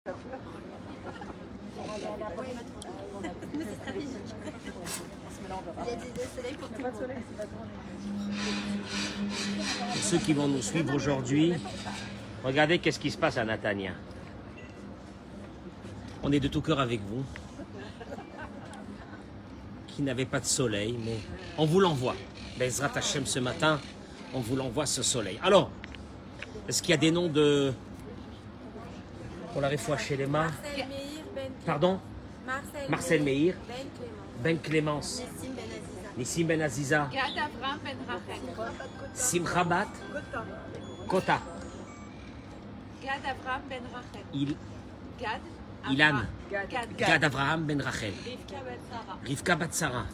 Pour ceux qui vont nous suivre aujourd'hui, regardez qu'est-ce qui se passe à Natania. On est de tout cœur avec vous, qui n'avez pas de soleil, mais on vous l'envoie. Bezrat Hashem ce matin, on vous l'envoie ce soleil. Alors, est-ce qu'il y a des noms de... Pour la réfoua chez les mains. Pardon? Marcel Meir. Ben Clémence. Nissim Ben Aziza. Gad Avram Ben Rachel. Simcha Bat. Kota. Gad Avram Ben Rachel. Ilan. Gad. Gad Avraham Ben Rachel. Rivka Bat Sarah. Rivka Bat Sarah.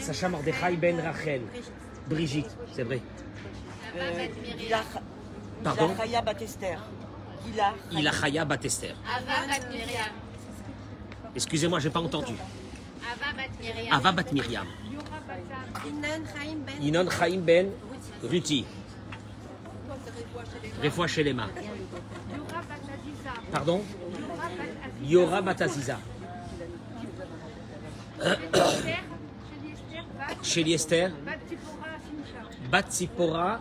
Sacha Mordechai Ben Rachel. Brigitte, c'est vrai. Pardon? Ilachaya Bat Esther. Ilachaya Bat Esther. Ava Bat Miriam. Excusez-moi, j'ai pas entendu. Ava Bat Miriam. Ava Bat Miriam. Yura Bat Inon Chaim Ben Ruti. Réfoua chez les mains. Yura Bat Aziza. Pardon? Yora Bat Aziza. Chélie Esther. Bat Tzipora.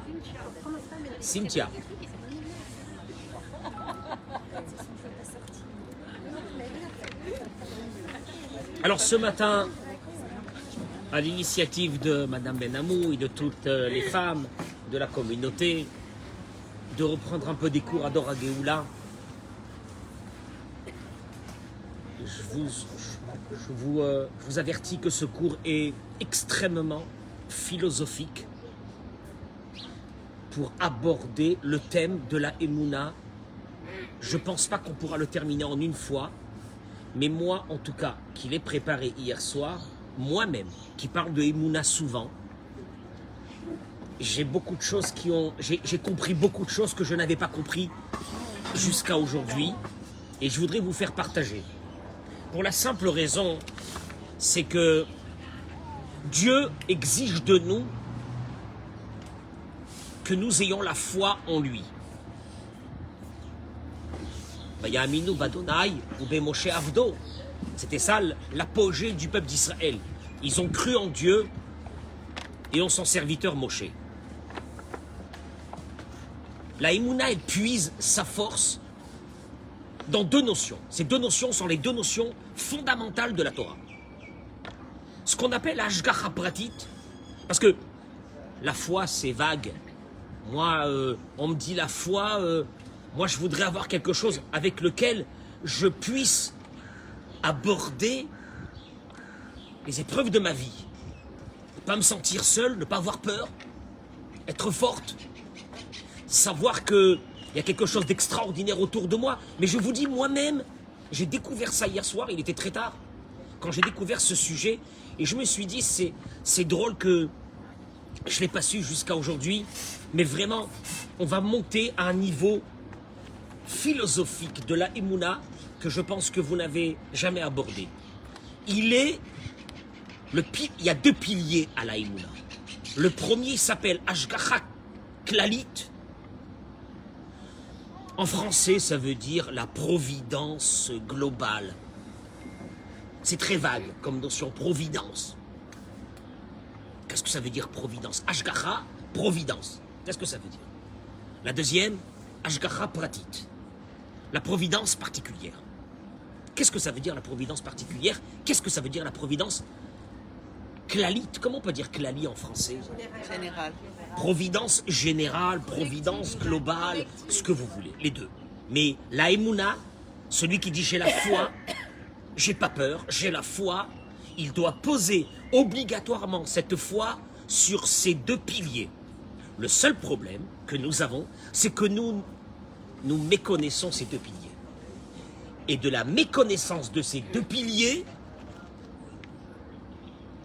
Cynthia. Alors ce matin, à l'initiative de Madame Benamou et de toutes les femmes de la communauté, de reprendre un peu des cours à Dora Geoula, je vous avertis que ce cours est extrêmement philosophique pour aborder le thème de la Emouna. Je ne pense pas qu'on pourra le terminer en une fois, mais moi, en tout cas, qui l'ai préparé hier soir, moi-même, qui parle de Emouna souvent, j'ai beaucoup de choses j'ai compris beaucoup de choses que je n'avais pas compris jusqu'à aujourd'hui, et je voudrais vous faire partager. Pour la simple raison, c'est que Dieu exige de nous que nous ayons la foi en lui. Vayaminu Badonai ou Moshe Avdo. C'était ça l'apogée du peuple d'Israël. Ils ont cru en Dieu et en son serviteur Moshe. La Emouna, elle puise sa force dans deux notions. Ces deux notions sont les deux notions fondamentales de la Torah. Ce qu'on appelle Ashgacha Pratit, parce que la foi c'est vague. Moi, on me dit la foi, moi je voudrais avoir quelque chose avec lequel je puisse aborder les épreuves de ma vie. Ne pas me sentir seul, ne pas avoir peur, être forte, savoir qu'il y a quelque chose d'extraordinaire autour de moi. Mais je vous dis moi-même, j'ai découvert ça hier soir, il était très tard, quand j'ai découvert ce sujet, et je me suis dit, c'est drôle que je ne l'ai pas su jusqu'à aujourd'hui, mais vraiment, on va monter à un niveau philosophique de la Emouna que je pense que vous n'avez jamais abordé. Il y a deux piliers à la Emouna. Le premier s'appelle Ashgacha Klalit. En français, ça veut dire la providence globale. C'est très vague comme notion, providence. Qu'est-ce que ça veut dire providence? Ashgacha, providence. Qu'est-ce que ça veut dire? La deuxième, Ashgacha Pratit. La providence particulière. Qu'est-ce que ça veut dire la providence particulière? Qu'est-ce que ça veut dire la providence Klalit? Comment on peut dire Klali en français? Général. Providence générale, providence globale, ce que vous voulez, les deux. Mais la Emouna, celui qui dit j'ai la foi, j'ai pas peur, j'ai la foi, il doit poser obligatoirement cette foi sur ces deux piliers. Le seul problème que nous avons, c'est que nous méconnaissons ces deux piliers. Et de la méconnaissance de ces deux piliers,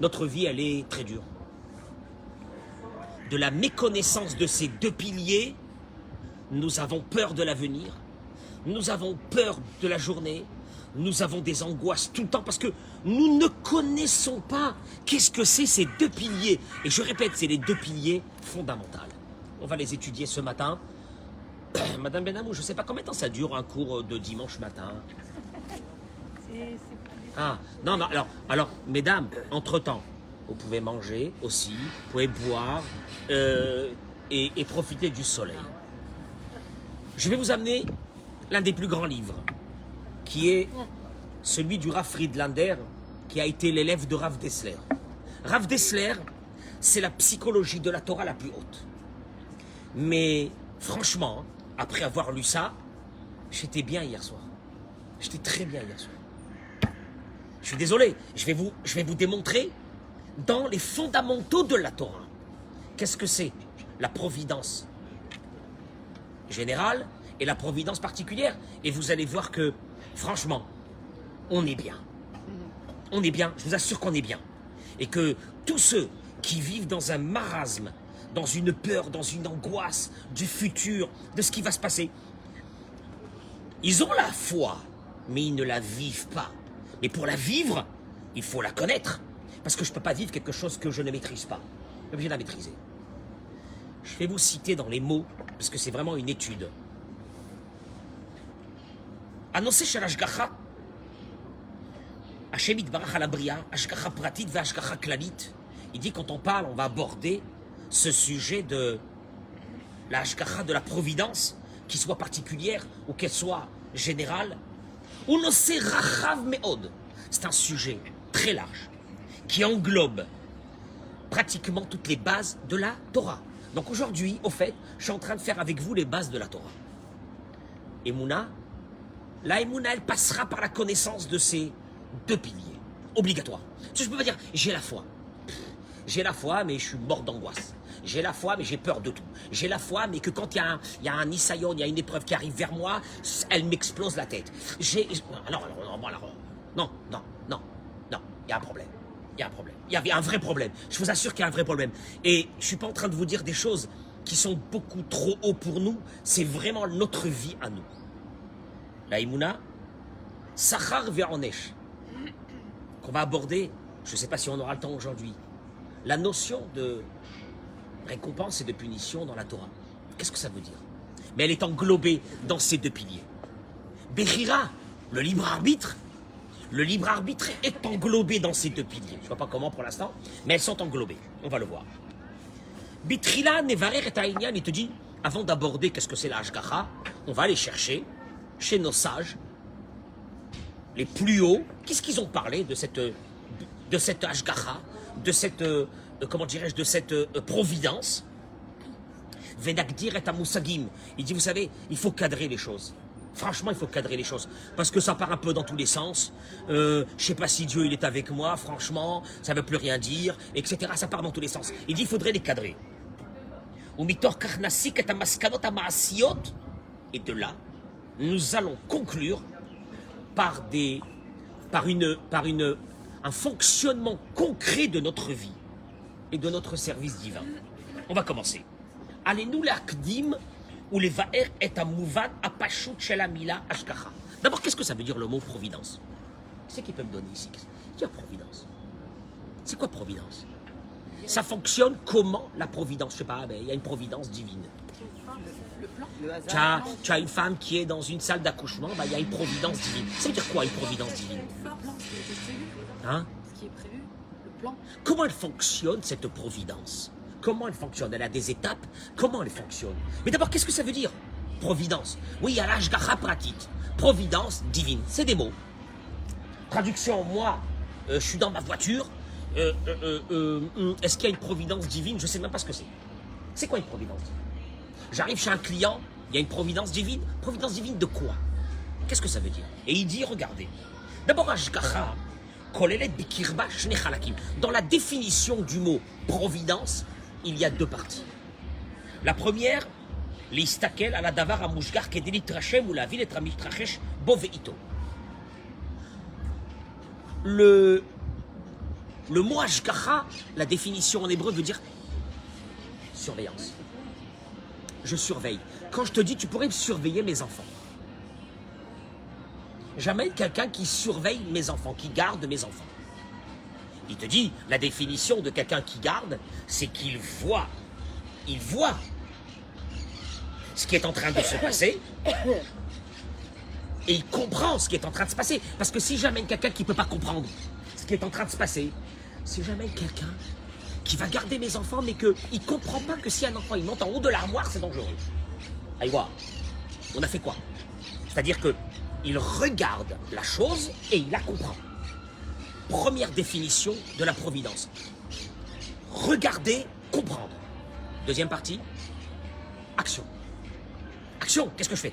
notre vie, elle est très dure. De la méconnaissance de ces deux piliers, nous avons peur de l'avenir, nous avons peur de la journée, nous avons des angoisses tout le temps parce que nous ne connaissons pas qu'est-ce que c'est ces deux piliers. Et je répète, c'est les deux piliers fondamentaux. On va les étudier ce matin. Madame Benamou, je ne sais pas combien de temps ça dure un cours de dimanche matin. Ah, non, non, mesdames, entre-temps, vous pouvez manger aussi, vous pouvez boire et profiter du soleil. Je vais vous amener l'un des plus grands livres, qui est celui du Rav Friedlander, qui a été l'élève de Rav Dessler. Rav Dessler, c'est la psychologie de la Torah la plus haute. Mais franchement, après avoir lu ça, j'étais bien hier soir. J'étais très bien hier soir. Je suis désolé, je vais vous démontrer dans les fondamentaux de la Torah. Qu'est-ce que c'est? La providence générale et la providence particulière. Et vous allez voir que, franchement, on est bien. On est bien, je vous assure qu'on est bien. Et que tous ceux qui vivent dans un marasme, dans une peur, dans une angoisse du futur, de ce qui va se passer, ils ont la foi, mais ils ne la vivent pas. Mais pour la vivre, il faut la connaître. Parce que je ne peux pas vivre quelque chose que je ne maîtrise pas. Je suis obligé de la maîtriser. Je vais vous citer dans les mots, parce que c'est vraiment une étude. Annoncé chez l'Ashgacha, Hashem Yitbarach ala Bria, Ashgacha Pratit ve Ashgacha Klalit. Il dit quand on parle, on va aborder ce sujet de la Ashgacha, de la providence, qu'il soit particulière ou qu'elle soit générale. C'est un sujet très large qui englobe pratiquement toutes les bases de la Torah. Donc aujourd'hui, au fait, je suis en train de faire avec vous les bases de la Torah. Emouna, la Emouna, elle passera par la connaissance de ces deux piliers, obligatoires. Je ne peux pas dire, j'ai la foi. J'ai la foi, mais je suis mort d'angoisse. J'ai la foi, mais j'ai peur de tout. J'ai la foi, mais que quand il y a un Nisayon, il y a une épreuve qui arrive vers moi, elle m'explose la tête. Non, il y a un problème. Il y a un problème. Il y a un vrai problème. Je vous assure qu'il y a un vrai problème. Et je ne suis pas en train de vous dire des choses qui sont beaucoup trop haut pour nous. C'est vraiment notre vie à nous. La Emouna, Sachar ve'onesh, qu'on va aborder, je ne sais pas si on aura le temps aujourd'hui, la notion de récompense et de punition dans la Torah. Qu'est-ce que ça veut dire? Mais elle est englobée dans ces deux piliers. Bechira, le libre arbitre est englobé dans ces deux piliers. Je ne vois pas comment pour l'instant, mais elles sont englobées. On va le voir. Bitrila, Nevarer et Aïnian, il te dit, avant d'aborder qu'est-ce que c'est la Hashgacha, on va aller chercher chez nos sages, les plus hauts, qu'est-ce qu'ils ont parlé de cette Hashgacha, de cette, comment dirais-je, de cette providence. Venakdir et Amoussagim. Il dit, vous savez, il faut cadrer les choses. Franchement, il faut cadrer les choses. Parce que ça part un peu dans tous les sens. Je ne sais pas si Dieu il est avec moi, franchement, ça ne veut plus rien dire, etc. Ça part dans tous les sens. Il dit, il faudrait les cadrer. Et de là, nous allons conclure par un fonctionnement concret de notre vie et de notre service divin. On va commencer. Allez-nous l'akdim ou les va'er et amouvan apashut shelamila ashgacha. D'abord, qu'est-ce que ça veut dire le mot providence? C'est qui peut me donner ici? Qu'est-ce que providence? C'est quoi providence? Ça fonctionne comment la providence? Je sais pas, il y a une providence divine. Le plan, le hasard. Tu as une femme qui est dans une salle d'accouchement, il y a une providence divine. Ça veut dire quoi une providence divine? Le plan, ce qui est prévu. Hein? Ce qui est prévu, le plan. Comment elle fonctionne cette providence? Comment elle fonctionne? Elle a des étapes. Comment elle fonctionne? Mais d'abord, qu'est-ce que ça veut dire? Providence. Oui, il y a l'ashgacha pratit. Providence divine. C'est des mots. Traduction, moi, je suis dans ma voiture. Est-ce qu'il y a une providence divine? Je ne sais même pas ce que c'est. C'est quoi une providence? J'arrive chez un client, il y a une providence divine. Providence divine de quoi? Qu'est-ce que ça veut dire? Et il dit, regardez. D'abord, ashgacha, kolelet bikirba shne chalakim. Dans la définition du mot providence, il y a deux parties. La première, l'istakel ala davar amushgar kedelit rachem ou la ville et tramitrachesh boveito. Le mot ashgacha, la définition en hébreu veut dire surveillance. Je surveille. Quand je te dis, tu pourrais surveiller mes enfants. J'amène quelqu'un qui surveille mes enfants, qui garde mes enfants. Il te dit, la définition de quelqu'un qui garde, c'est qu'il voit. Il voit. ce qui est en train de se passer et il comprend ce qui est en train de se passer. Parce que si j'amène quelqu'un qui ne peut pas comprendre ce qui est en train de se passer, si j'amène quelqu'un qui va garder mes enfants mais qu'il ne comprend pas que si un enfant il monte en haut de l'armoire, c'est dangereux. Allez voir, on a fait quoi? C'est-à-dire qu'il regarde la chose et il la comprend. Première définition de la providence. Regarder, comprendre. Deuxième partie, action. Action, qu'est-ce que je fais?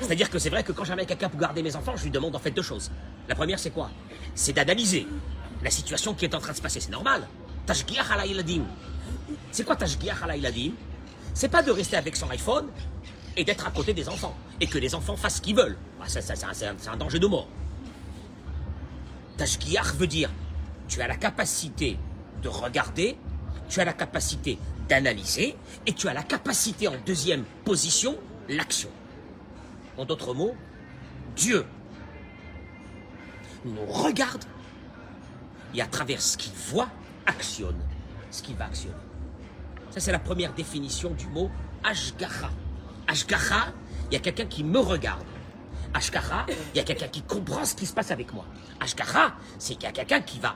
C'est-à-dire que c'est vrai que quand j'amène quelqu'un pour garder mes enfants, je lui demande en fait deux choses. La première, c'est quoi? C'est d'analyser la situation qui est en train de se passer. C'est normal. Tashgiach ala iladim. C'est quoi Tashgiach ala iladim? C'est pas de rester avec son iPhone et d'être à côté des enfants. Et que les enfants fassent ce qu'ils veulent. C'est un danger de mort. Tashgiach veut dire, tu as la capacité de regarder, tu as la capacité d'analyser, et tu as la capacité en deuxième position, l'action. En d'autres mots, Dieu nous regarde et à travers ce qu'il voit, actionne ce qu'il va actionner. Ça, c'est la première définition du mot Ashgacha. Ashgacha, il y a quelqu'un qui me regarde. Ashgacha, il y a quelqu'un qui comprend ce qui se passe avec moi. Ashgacha, c'est qu'il y a quelqu'un qui va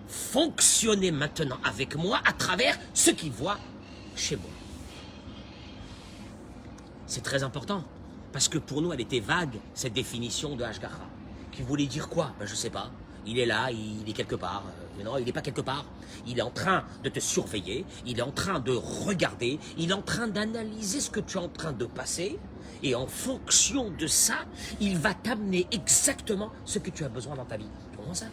fonctionner maintenant avec moi à travers ce qu'il voit chez moi. C'est très important, parce que pour nous, elle était vague, cette définition de Ashgacha. Qui voulait dire quoi? Ben, je ne sais pas. Il est là, il est quelque part. Mais non, il n'est pas quelque part. Il est en train de te surveiller, il est en train de regarder, il est en train d'analyser ce que tu es en train de passer. Et en fonction de ça, il va t'amener exactement ce que tu as besoin dans ta vie. Tu comprends ça?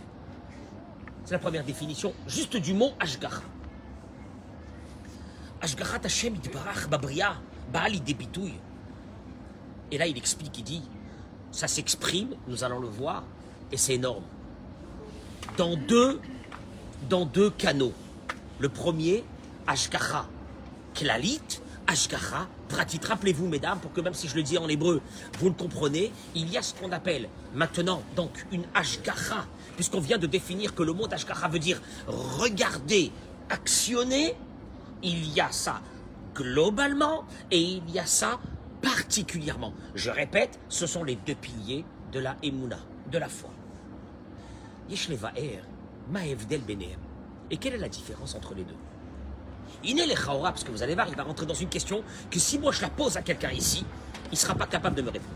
C'est la première définition, juste du mot Ashgacha. Ashgacha Hashem Yitbarach Babria, Baal Idebitouy. Et là, il explique, il dit, ça s'exprime, nous allons le voir, et c'est énorme. Dans deux canaux. Le premier, Ashgacha Klalit, Ashgacha Pratit. Rappelez-vous, mesdames, pour que même si je le dis en hébreu, vous le comprenez, il y a ce qu'on appelle maintenant donc une Ashgacha, puisqu'on vient de définir que le mot Ashgacha veut dire regarder, actionner. Il y a ça globalement et il y a ça particulièrement. Je répète, ce sont les deux piliers de la Emouna, de la foi. Yesh levaer, ma evdel benehem. Et quelle est la différence entre les deux? Iné le chaora, parce que vous allez voir, il va rentrer dans une question que si moi je la pose à quelqu'un ici, il ne sera pas capable de me répondre.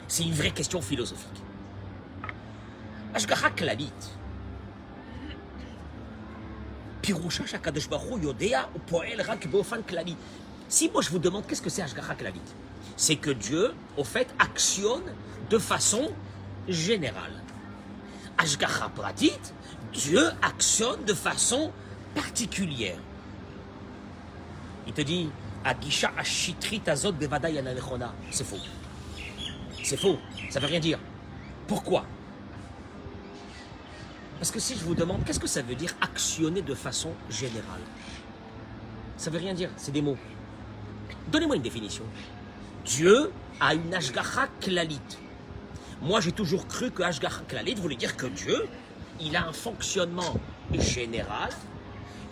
C'est une vraie question philosophique. Ashgacha klalit. Pirusha shakadosh baruch hu yodea upoel rak beofan klali. Si moi je vous demande qu'est-ce que c'est Ashgacha klalit, c'est que Dieu, au fait, actionne de façon générale. Ashgacha pratit, Dieu actionne de façon particulière. Il te dit, Agisha ashitrit azot bevada yanalechona. C'est faux. C'est faux. Ça ne veut rien dire. Pourquoi? Parce que si je vous demande, qu'est-ce que ça veut dire actionner de façon générale? Ça ne veut rien dire. C'est des mots. Donnez-moi une définition. Dieu a une Ashgacha klalit. Moi, j'ai toujours cru que Ashgacha klalit voulait dire que Dieu, il a un fonctionnement général,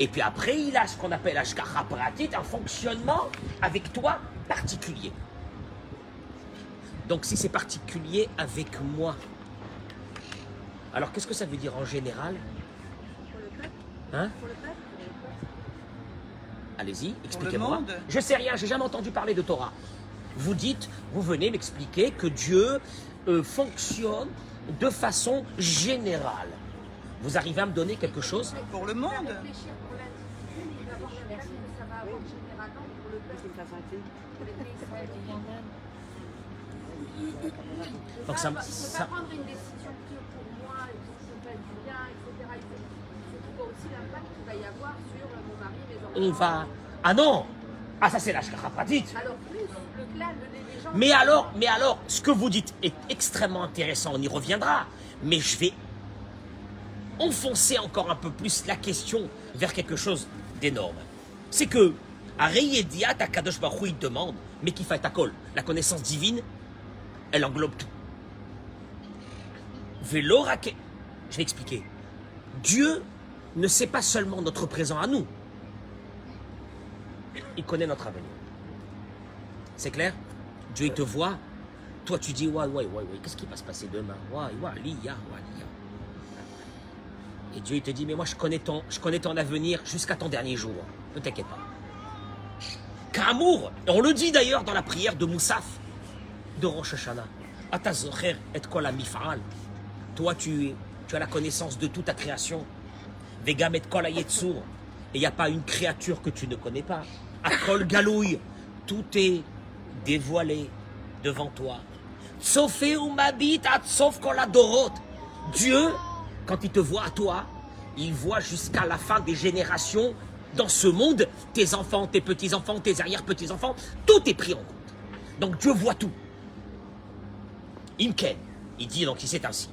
et puis après, il a ce qu'on appelle Ashgacha pratit, un fonctionnement avec toi particulier. Donc, si c'est particulier avec moi, alors qu'est-ce que ça veut dire en général? Pour le peuple. Hein? Pour le peuple. Allez-y, expliquez-moi. monde. Je sais rien, j'ai jamais entendu parler de Torah. Vous dites, vous venez m'expliquer que Dieu fonctionne de façon générale. Vous arrivez à me donner quelque chose? Pour le monde. Réfléchir pour l'individu, il va avoir la personne que ça va avoir généralement pour le peuple, pour les pays Israël qui viennent d'Inde. Donc Il ne peut pas prendre une décision que pour moi, et que je fais du bien, etc. Il faut aussi l'impact qu'il va y avoir sur mon mari, mes enfants. on va... Ah non! Ah ça c'est l'Ashgacha pratit. Alors plus, le clan, les gens... Mais alors, ce que vous dites est extrêmement intéressant, on y reviendra. Mais je vais enfoncer encore un peu plus la question vers quelque chose d'énorme. C'est que, à Reyedia, Kadosh Baruch Hu, il demande, mais qui fait takol, la connaissance divine, elle englobe tout. Velorake, je vais expliquer. Dieu ne sait pas seulement notre présent à nous, il connaît notre avenir. C'est clair? Dieu, il te voit. Toi, tu dis, ouais, qu'est-ce qui va se passer demain? Liya. Et Dieu, il te dit, mais moi, je connais ton avenir jusqu'à ton dernier jour. Ne t'inquiète pas. Kamour, on le dit d'ailleurs dans la prière de Moussaf, de Rosh Hashanah. Atazocher et kol hamif'al. Toi, tu as la connaissance de toute ta création. Vegam et kol hayetzur. Et il n'y a pas une créature que tu ne connais pas. Akol galouille. Tout est dévoilé devant toi. Tsofé ou mabit atsof kol adorot. Dieu, quand il te voit à toi, il voit jusqu'à la fin des générations dans ce monde, tes enfants, tes petits-enfants, tes arrière-petits-enfants, tout est pris en compte. Donc Dieu voit tout. Imken, il dit donc c'est ainsi.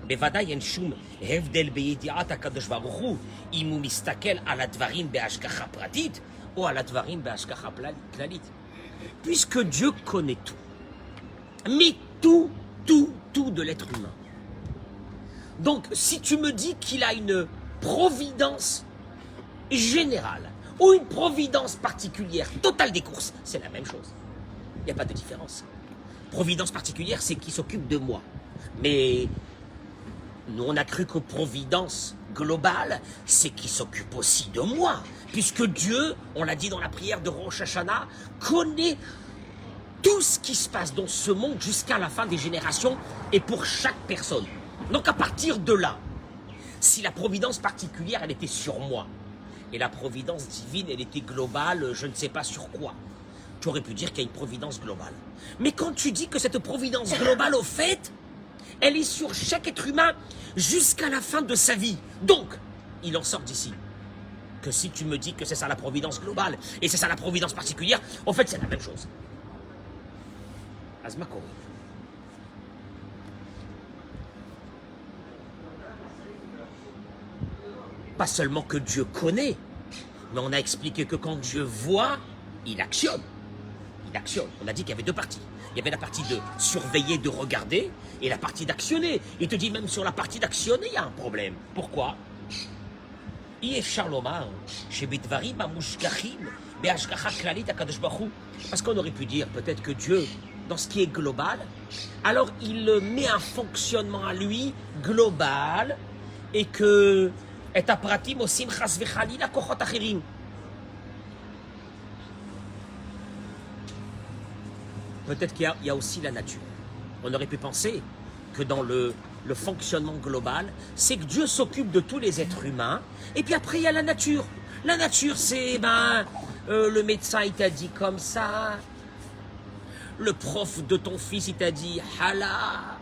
בוודאי אין שום הבדל בידיעת הקדוש ברוך הוא אם הוא מסתכל על הדברים בהשגחה פרטית או על הדברים בהשגחה כללית. Puisque Dieu connaît tout, mais tout de l'être humain. Donc si tu me dis qu'il a une providence générale ou une providence particulière, totale des courses, c'est la même chose. Il n'y a pas de différence. Providence particulière, c'est qui s'occupe de moi. Mais nous, on a cru que providence globale, c'est qui s'occupe aussi de moi. Puisque Dieu, on l'a dit dans la prière de Rosh Hashanah, connaît tout ce qui se passe dans ce monde jusqu'à la fin des générations et pour chaque personne. Donc à partir de là, si la providence particulière, elle était sur moi, et la providence divine, elle était globale, je ne sais pas sur quoi, tu aurais pu dire qu'il y a une providence globale. Mais quand tu dis que cette providence globale, au fait, elle est sur chaque être humain jusqu'à la fin de sa vie. Donc, il en sort d'ici que si tu me dis que c'est ça la providence globale et c'est ça la providence particulière, en fait, c'est la même chose. Azmakori. Pas seulement que Dieu connaît, mais on a expliqué que quand Dieu voit, il actionne. Il actionne. On a dit qu'il y avait deux parties. Il y avait la partie de surveiller, de regarder, et la partie d'actionner. Il te dit même sur la partie d'actionner, il y a un problème. Pourquoi? Parce qu'on aurait pu dire peut-être que Dieu, dans ce qui est global, alors il met un fonctionnement à lui global, et que et aparatim osim chas vechalila kochot achirim. Peut-être qu'il y a aussi la nature. On aurait pu penser que dans le fonctionnement global, c'est que Dieu s'occupe de tous les êtres humains, et puis après il y a la nature. La nature, c'est, le médecin, il t'a dit comme ça, le prof de ton fils, il t'a dit, hala,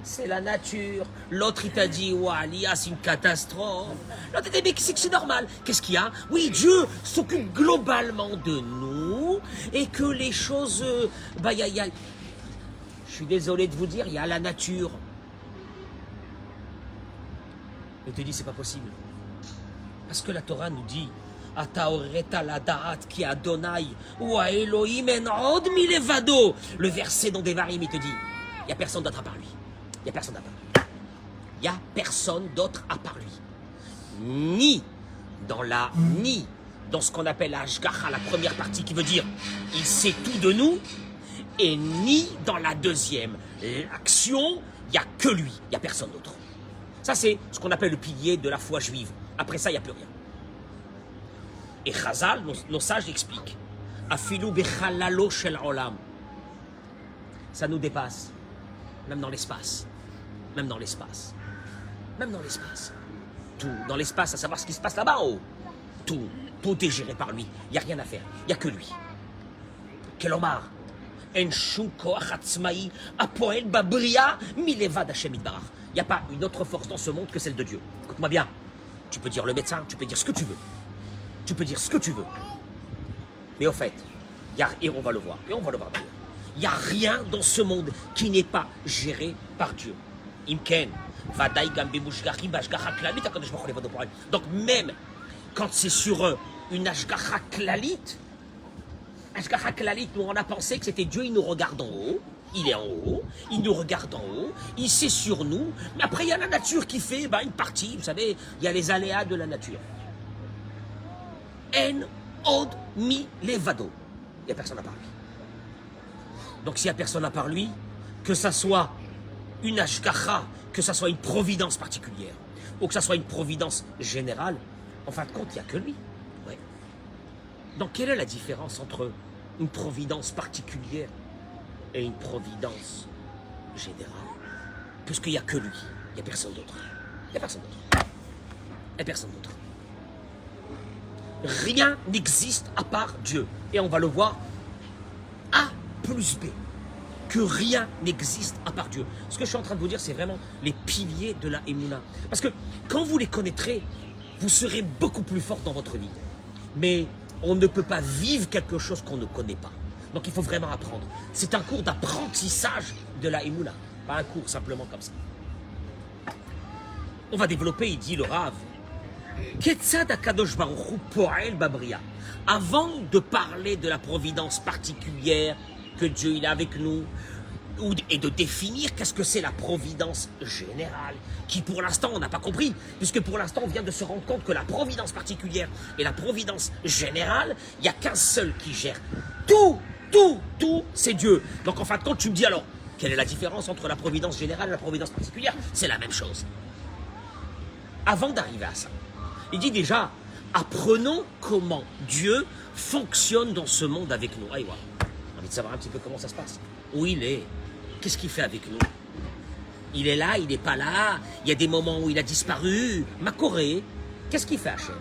c'est la nature. L'autre, il t'a dit, Walia, c'est une catastrophe. L'autre, il t'a dit, mais c'est normal. Qu'est-ce qu'il y a? Oui, Dieu s'occupe globalement de nous et que les choses... je suis désolé de vous dire, il y a la nature. Il te dit, c'est pas possible. Parce que la Torah nous dit, Ata oreta la da'at ki Adonai wa Elohim en od milevado. Le verset dans Devarim, il te dit, il n'y a personne d'autre à part lui. Il n'y a personne à part lui. Il n'y a personne d'autre à part lui. Ni dans ce qu'on appelle la Hashgacha, la première partie qui veut dire il sait tout de nous, et ni dans la deuxième. L'action, il n'y a que lui, il n'y a personne d'autre. Ça, c'est ce qu'on appelle le pilier de la foi juive. Après ça, il n'y a plus rien. Et Chazal, nos sages expliquent. Afilu bechalalo shel olam. Ça nous dépasse. Même dans l'espace. Même dans l'espace. Même dans l'espace. Tout. Dans l'espace, à savoir ce qui se passe là-bas en haut. Tout. Tout est géré par lui. Il n'y a rien à faire. Il n'y a que lui. Kelomar. En shum koach atzmaï apoel babria milevad Hashem itbarach. Il n'y a pas une autre force dans ce monde que celle de Dieu. Écoute-moi bien. Tu peux dire le médecin, tu peux dire ce que tu veux. Tu peux dire ce que tu veux. Mais au fait, et on va le voir. Et on va le voir d'ailleurs. Il n'y a rien dans ce monde qui n'est pas géré par Dieu. Imken. Donc même quand c'est sur une Hashgacha Klalit, nous on a pensé que c'était Dieu, il nous regarde en haut, il est en haut, il nous regarde en haut, il sait sur nous, mais après il y a la nature qui fait une partie, vous savez, il y a les aléas de la nature. En od mi levado. Il n'y a personne à part lui. Donc s'il n'y a personne à part lui, que ça soit une ashgacha, que ça soit une providence particulière, ou que ça soit une providence générale, en fin de compte, il n'y a que lui. Ouais. Donc quelle est la différence entre une providence particulière et une providence générale? Puisqu'il n'y a que lui, il n'y a personne d'autre. Il n'y a personne d'autre. Il n'y a personne d'autre. Rien n'existe à part Dieu. Et on va le voir A plus B. Que rien n'existe à part Dieu. Ce que je suis en train de vous dire, c'est vraiment les piliers de la Emouna. Parce que quand vous les connaîtrez, vous serez beaucoup plus fort dans votre vie. Mais on ne peut pas vivre quelque chose qu'on ne connaît pas. Donc il faut vraiment apprendre. C'est un cours d'apprentissage de la Emouna. Pas un cours simplement comme ça. On va développer, il dit le Rav. Ketzad Akadosh Baruch Hu Poel Babria. Avant de parler de la providence particulière que Dieu il est avec nous, et de définir qu'est-ce que c'est la providence générale, qui pour l'instant on n'a pas compris, puisque pour l'instant on vient de se rendre compte que la providence particulière et la providence générale, il n'y a qu'un seul qui gère. Tout, c'est Dieu. Donc en fin de compte, tu me dis alors, quelle est la différence entre la providence générale et la providence particulière? C'est la même chose. Avant d'arriver à ça, il dit déjà, apprenons comment Dieu fonctionne dans ce monde avec nous. Aïe, j'ai envie de savoir un petit peu comment ça se passe. Où il est? Qu'est-ce qu'il fait avec nous? Il est là, il n'est pas là. Il y a des moments où il a disparu. Makoré, qu'est-ce qu'il fait Hachem?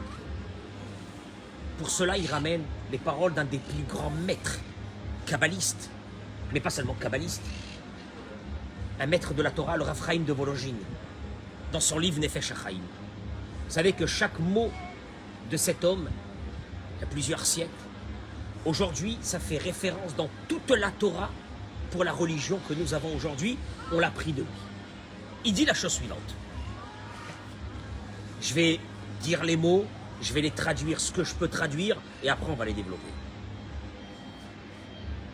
Pour cela, il ramène les paroles d'un des plus grands maîtres kabbalistes, mais pas seulement kabbalistes. Un maître de la Torah, le Rav Chaim de Volojine, dans son livre Nefesh HaChaim. Vous savez que chaque mot de cet homme, il y a plusieurs siècles, aujourd'hui, ça fait référence dans toute la Torah pour la religion que nous avons aujourd'hui. On l'a pris de lui. Il dit la chose suivante. Je vais dire les mots, je vais les traduire ce que je peux traduire, et après on va les développer.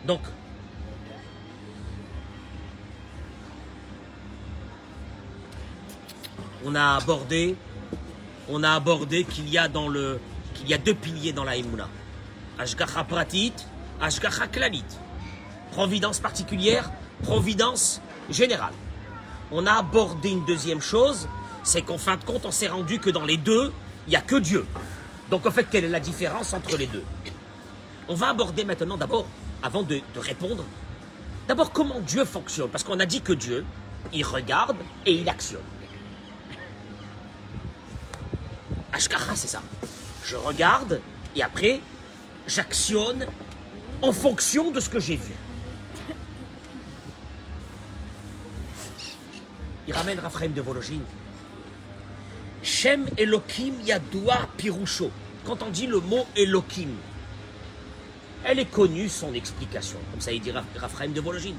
Donc, on a abordé qu'il y a deux piliers dans la Emouna. Ashgacha pratit, Ashgacha klalit. Providence particulière, providence générale. On a abordé une deuxième chose, c'est qu'en fin de compte, on s'est rendu que dans les deux, il n'y a que Dieu. Donc en fait, quelle est la différence entre les deux? On va aborder maintenant d'abord, avant de répondre, d'abord comment Dieu fonctionne. Parce qu'on a dit que Dieu, il regarde et il actionne. Ashgacha, c'est ça. Je regarde et après, j'actionne en fonction de ce que j'ai vu. Il ramène Raphaël de Volojine. Shem Elokim Yadoua Pirusho. Quand on dit le mot Elokim, elle est connue son explication. Comme ça, il dit Raphaël de Volojine.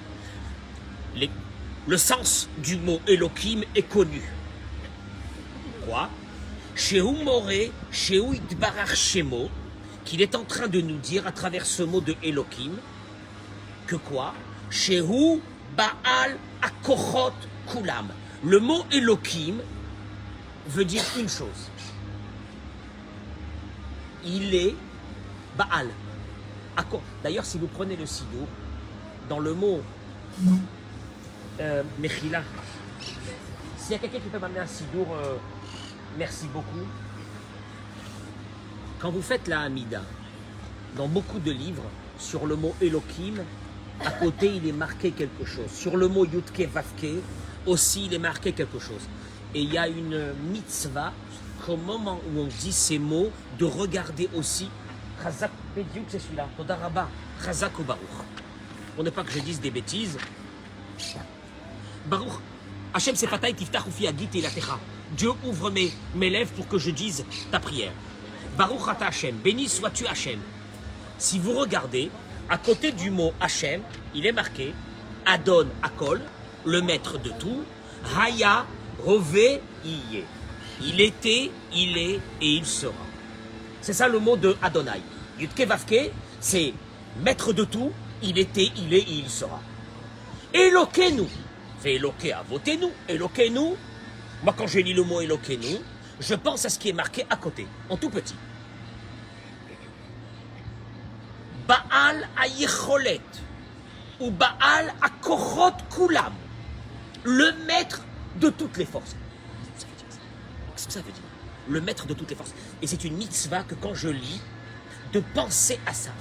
Le sens du mot Elokim est connu. Quoi? Shehu Moré, Shehu Idbarach Shemo, qu'il est en train de nous dire à travers ce mot de Elokim, que quoi? Shehu Baal Akochot Kulam. Le mot Elokim veut dire une chose. Il est Baal. D'ailleurs, si vous prenez le Sidour, dans le mot Mechila, s'il y a quelqu'un qui peut m'amener un Sidour, merci beaucoup. Quand vous faites la Hamida, dans beaucoup de livres, sur le mot Elokim, à côté il est marqué quelque chose. Sur le mot Yutke Vavke, aussi il est marqué quelque chose. Et il y a une mitzvah qu'au moment où on dit ces mots, de regarder aussi Chazak Bediuk, c'est celui-là, Todaraba, Chazak ou Baruch. Pour ne pas que je dise des bêtises. Baruch, Hachem Sefatay Tiftach Ufi Agit Elatecha. Dieu ouvre mes lèvres pour que je dise ta prière. Baruch Ata Hachem, béni sois-tu Hachem. Si vous regardez, à côté du mot Hachem, il est marqué Adon Akol, le maître de tout, Haya Rové Iye. Il était, il est et il sera. C'est ça le mot de Adonai. Yutke Vavke, c'est maître de tout, il était, il est et il sera. Éloquez-nous. Fait éloquer à votez-nous. Éloquez-nous. Moi, quand je lis le mot éloquez-nous, je pense à ce qui est marqué à côté, en tout petit. Baal Ayecholet. ou Baal Akochot Kulam, le maître de toutes les forces. Qu'est-ce que ça veut dire? Le maître de toutes les forces. Et c'est une mitzvah que quand je lis, de penser à ça.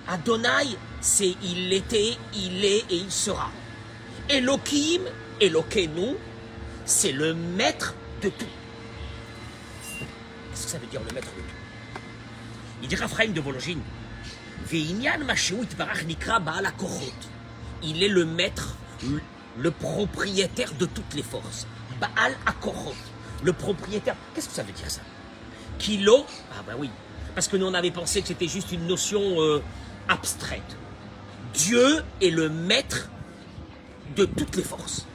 Adonai, c'est il était, il est et il sera. Elohim, Elokeinu, c'est le maître de tout. Qu'est-ce que ça veut dire le maître de tout? Il dit Raphaël de Vologine, Ve'inyan Mashéou Itbarach Nikra Baal Akochot. Il est le maître, le propriétaire de toutes les forces. Baal Akochot. Le propriétaire. Qu'est-ce que ça veut dire ça? Kilo. Ah ben oui. Parce que nous on avait pensé que c'était juste une notion abstraite. Dieu est le maître de toutes les forces.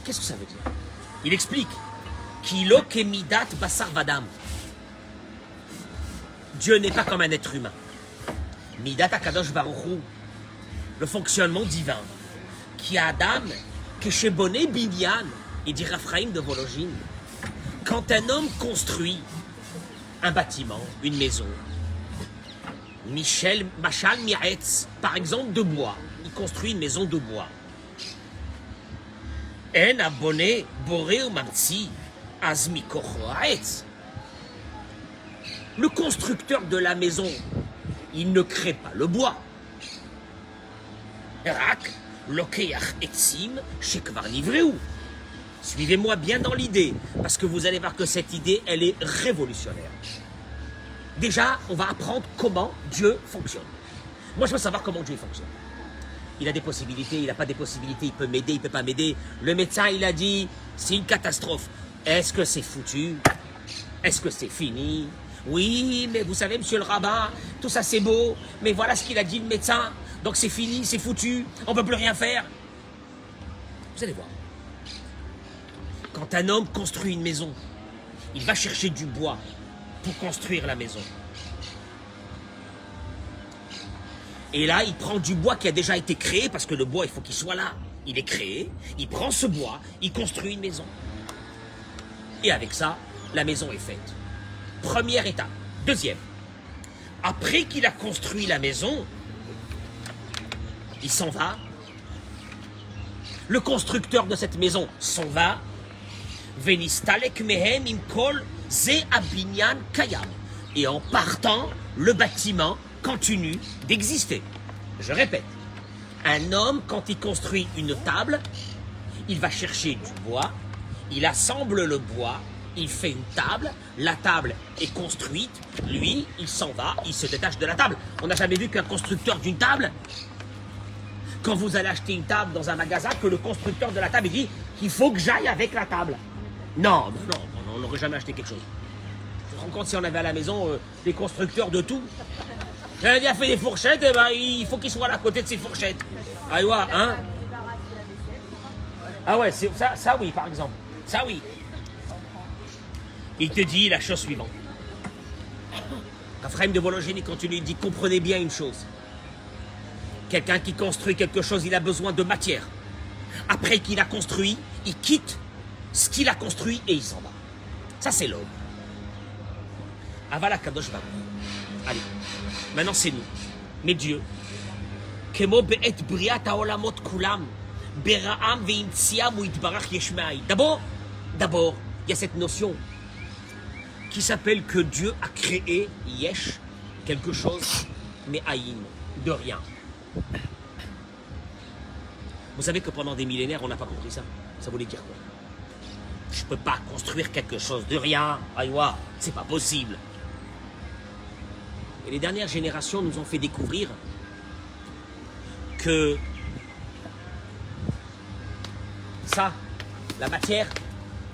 Qu'est-ce que ça veut dire? Il explique. Kilo kemidat basar vadam. Dieu n'est pas comme un être humain. Midat akadosh baruchu. Le fonctionnement divin. Ki adam keshebone binyan. Il dit Raphaël de Vologine, quand un homme construit un bâtiment, une maison, Machal Miretz, par exemple de bois, il construit une maison de bois. En abonné boré ou mamtsi azmi kochoaetz. Le constructeur de la maison, il ne crée pas le bois. Rak lokeach etzim shekvar nivreu. Suivez-moi bien dans l'idée, parce que vous allez voir que cette idée, elle est révolutionnaire. Déjà, on va apprendre comment Dieu fonctionne. Moi, je veux savoir comment Dieu fonctionne. Il a des possibilités, il n'a pas des possibilités, il peut m'aider, il ne peut pas m'aider. Le médecin, il a dit, c'est une catastrophe. Est-ce que c'est foutu? Est-ce que c'est fini? Oui, mais vous savez, monsieur le rabbin, tout ça c'est beau, mais voilà ce qu'il a dit le médecin. Donc c'est fini, c'est foutu, on ne peut plus rien faire. Vous allez voir. Quand un homme construit une maison, il va chercher du bois pour construire la maison. Et là, il prend du bois qui a déjà été créé, parce que le bois, il faut qu'il soit là. Il est créé, il prend ce bois, il construit une maison. Et avec ça, la maison est faite. Première étape. Deuxième. Après qu'il a construit la maison, il s'en va. Le constructeur de cette maison s'en va. Venistalek mehem imkol ze abinyan kayam. Et en partant, le bâtiment continue d'exister. Je répète, un homme, quand il construit une table, il va chercher du bois, il assemble le bois, il fait une table, la table est construite, lui, il s'en va, il se détache de la table. On n'a jamais vu qu'un constructeur d'une table, quand vous allez acheter une table dans un magasin, que le constructeur de la table dit qu'il faut que j'aille avec la table. Non, on n'aurait jamais acheté quelque chose. Je me rends compte, si on avait à la maison des constructeurs de tout. J'avais déjà fait des fourchettes, et ben, il faut qu'ils soient là à côté de ces fourchettes. Ah, ouais, hein? Ah ouais, ça oui, par exemple. Ça oui. Il te dit la chose suivante. Raphaël de Vologine continue, il dit, comprenez bien une chose. Quelqu'un qui construit quelque chose, il a besoin de matière. Après qu'il a construit, il quitte ce qu'il a construit et il s'en va. Ça, c'est l'homme. Avala Kadosh Baruch. Allez, maintenant c'est nous. Mais Dieu, Kemo be'et briat haolamot kulam, bera'am ve'imtsiam ou itbarach yeshmai. D'abord, il y a cette notion qui s'appelle que Dieu a créé yesh, quelque chose, mais aïn, de rien. Vous savez que pendant des millénaires, on n'a pas compris ça. Ça voulait dire quoi? Je ne peux pas construire quelque chose de rien. Aïwa, c'est pas possible. Et les dernières générations nous ont fait découvrir que ça, la matière,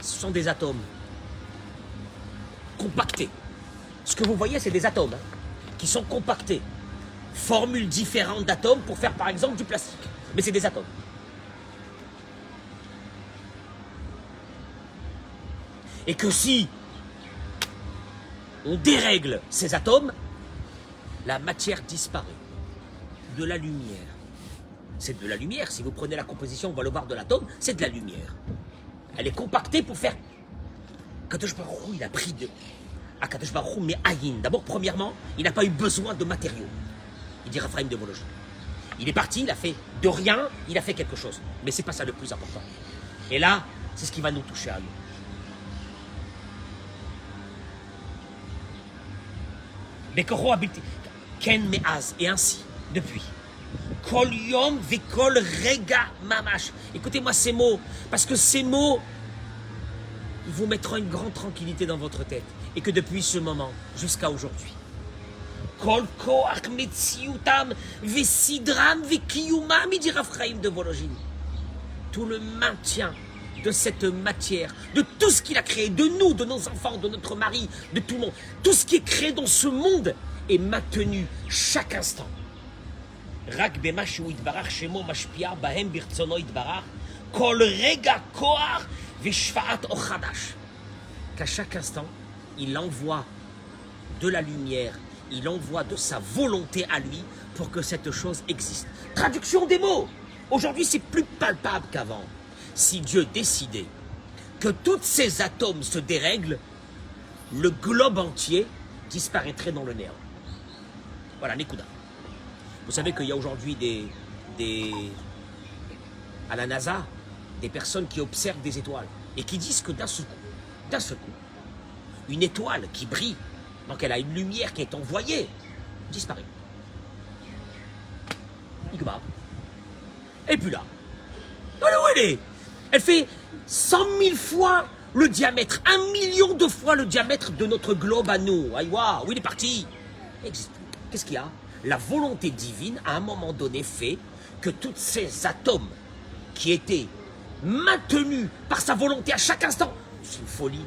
ce sont des atomes compactés. Ce que vous voyez, c'est des atomes qui sont compactés. Formules différentes d'atomes pour faire par exemple du plastique. Mais c'est des atomes. Et que si on dérègle ces atomes, la matière disparaît. De la lumière. C'est de la lumière. Si vous prenez la composition, on va le voir de l'atome, c'est de la lumière. Elle est compactée pour faire... Kadosh Baruch Hu, il a pris de... Kadosh Baruch Hu, mais aïn. D'abord, premièrement, il n'a pas eu besoin de matériaux. Il dit Raphaël de Vologine. Il est parti, il a fait de rien, il a fait quelque chose. Mais c'est pas ça le plus important. Et là, c'est ce qui va nous toucher à nous. Bekoro habilti ken me'az, et ainsi, depuis. Kol yom vekol rega mamash. Écoutez-moi ces mots, parce que ces mots, ils vous mettront une grande tranquillité dans votre tête. Et que depuis ce moment, jusqu'à aujourd'hui, Kol koach metziutam vesidram vekiyumam, dit Rav Chaim de Volojin. Tout le maintien de cette matière, de tout ce qu'il a créé, de nous, de nos enfants, de notre mari, de tout le monde, tout ce qui est créé dans ce monde est maintenu chaque instant. Rak bema shu yitbarach shemo mashpia bahem birtzono yitbarach kol rega koach veshfaat ochadash. Qu'à chaque instant, il envoie de la lumière, il envoie de sa volonté à lui pour que cette chose existe. Traduction des mots. Aujourd'hui, c'est plus palpable qu'avant. Si Dieu décidait que tous ces atomes se dérèglent, le globe entier disparaîtrait dans le néant. Voilà, Nekuda. Vous savez qu'il y a aujourd'hui à la NASA, des personnes qui observent des étoiles et qui disent que d'un seul coup, une étoile qui brille, donc elle a une lumière qui est envoyée, disparaît. Ikba. Et puis là, voilà où elle est. Elle fait 100 000 fois le diamètre, 1 million de fois le diamètre de notre globe à nous. Aïwa, où il est parti? Qu'est-ce qu'il y a? La volonté divine, à un moment donné, fait que tous ces atomes qui étaient maintenus par sa volonté à chaque instant, c'est une folie.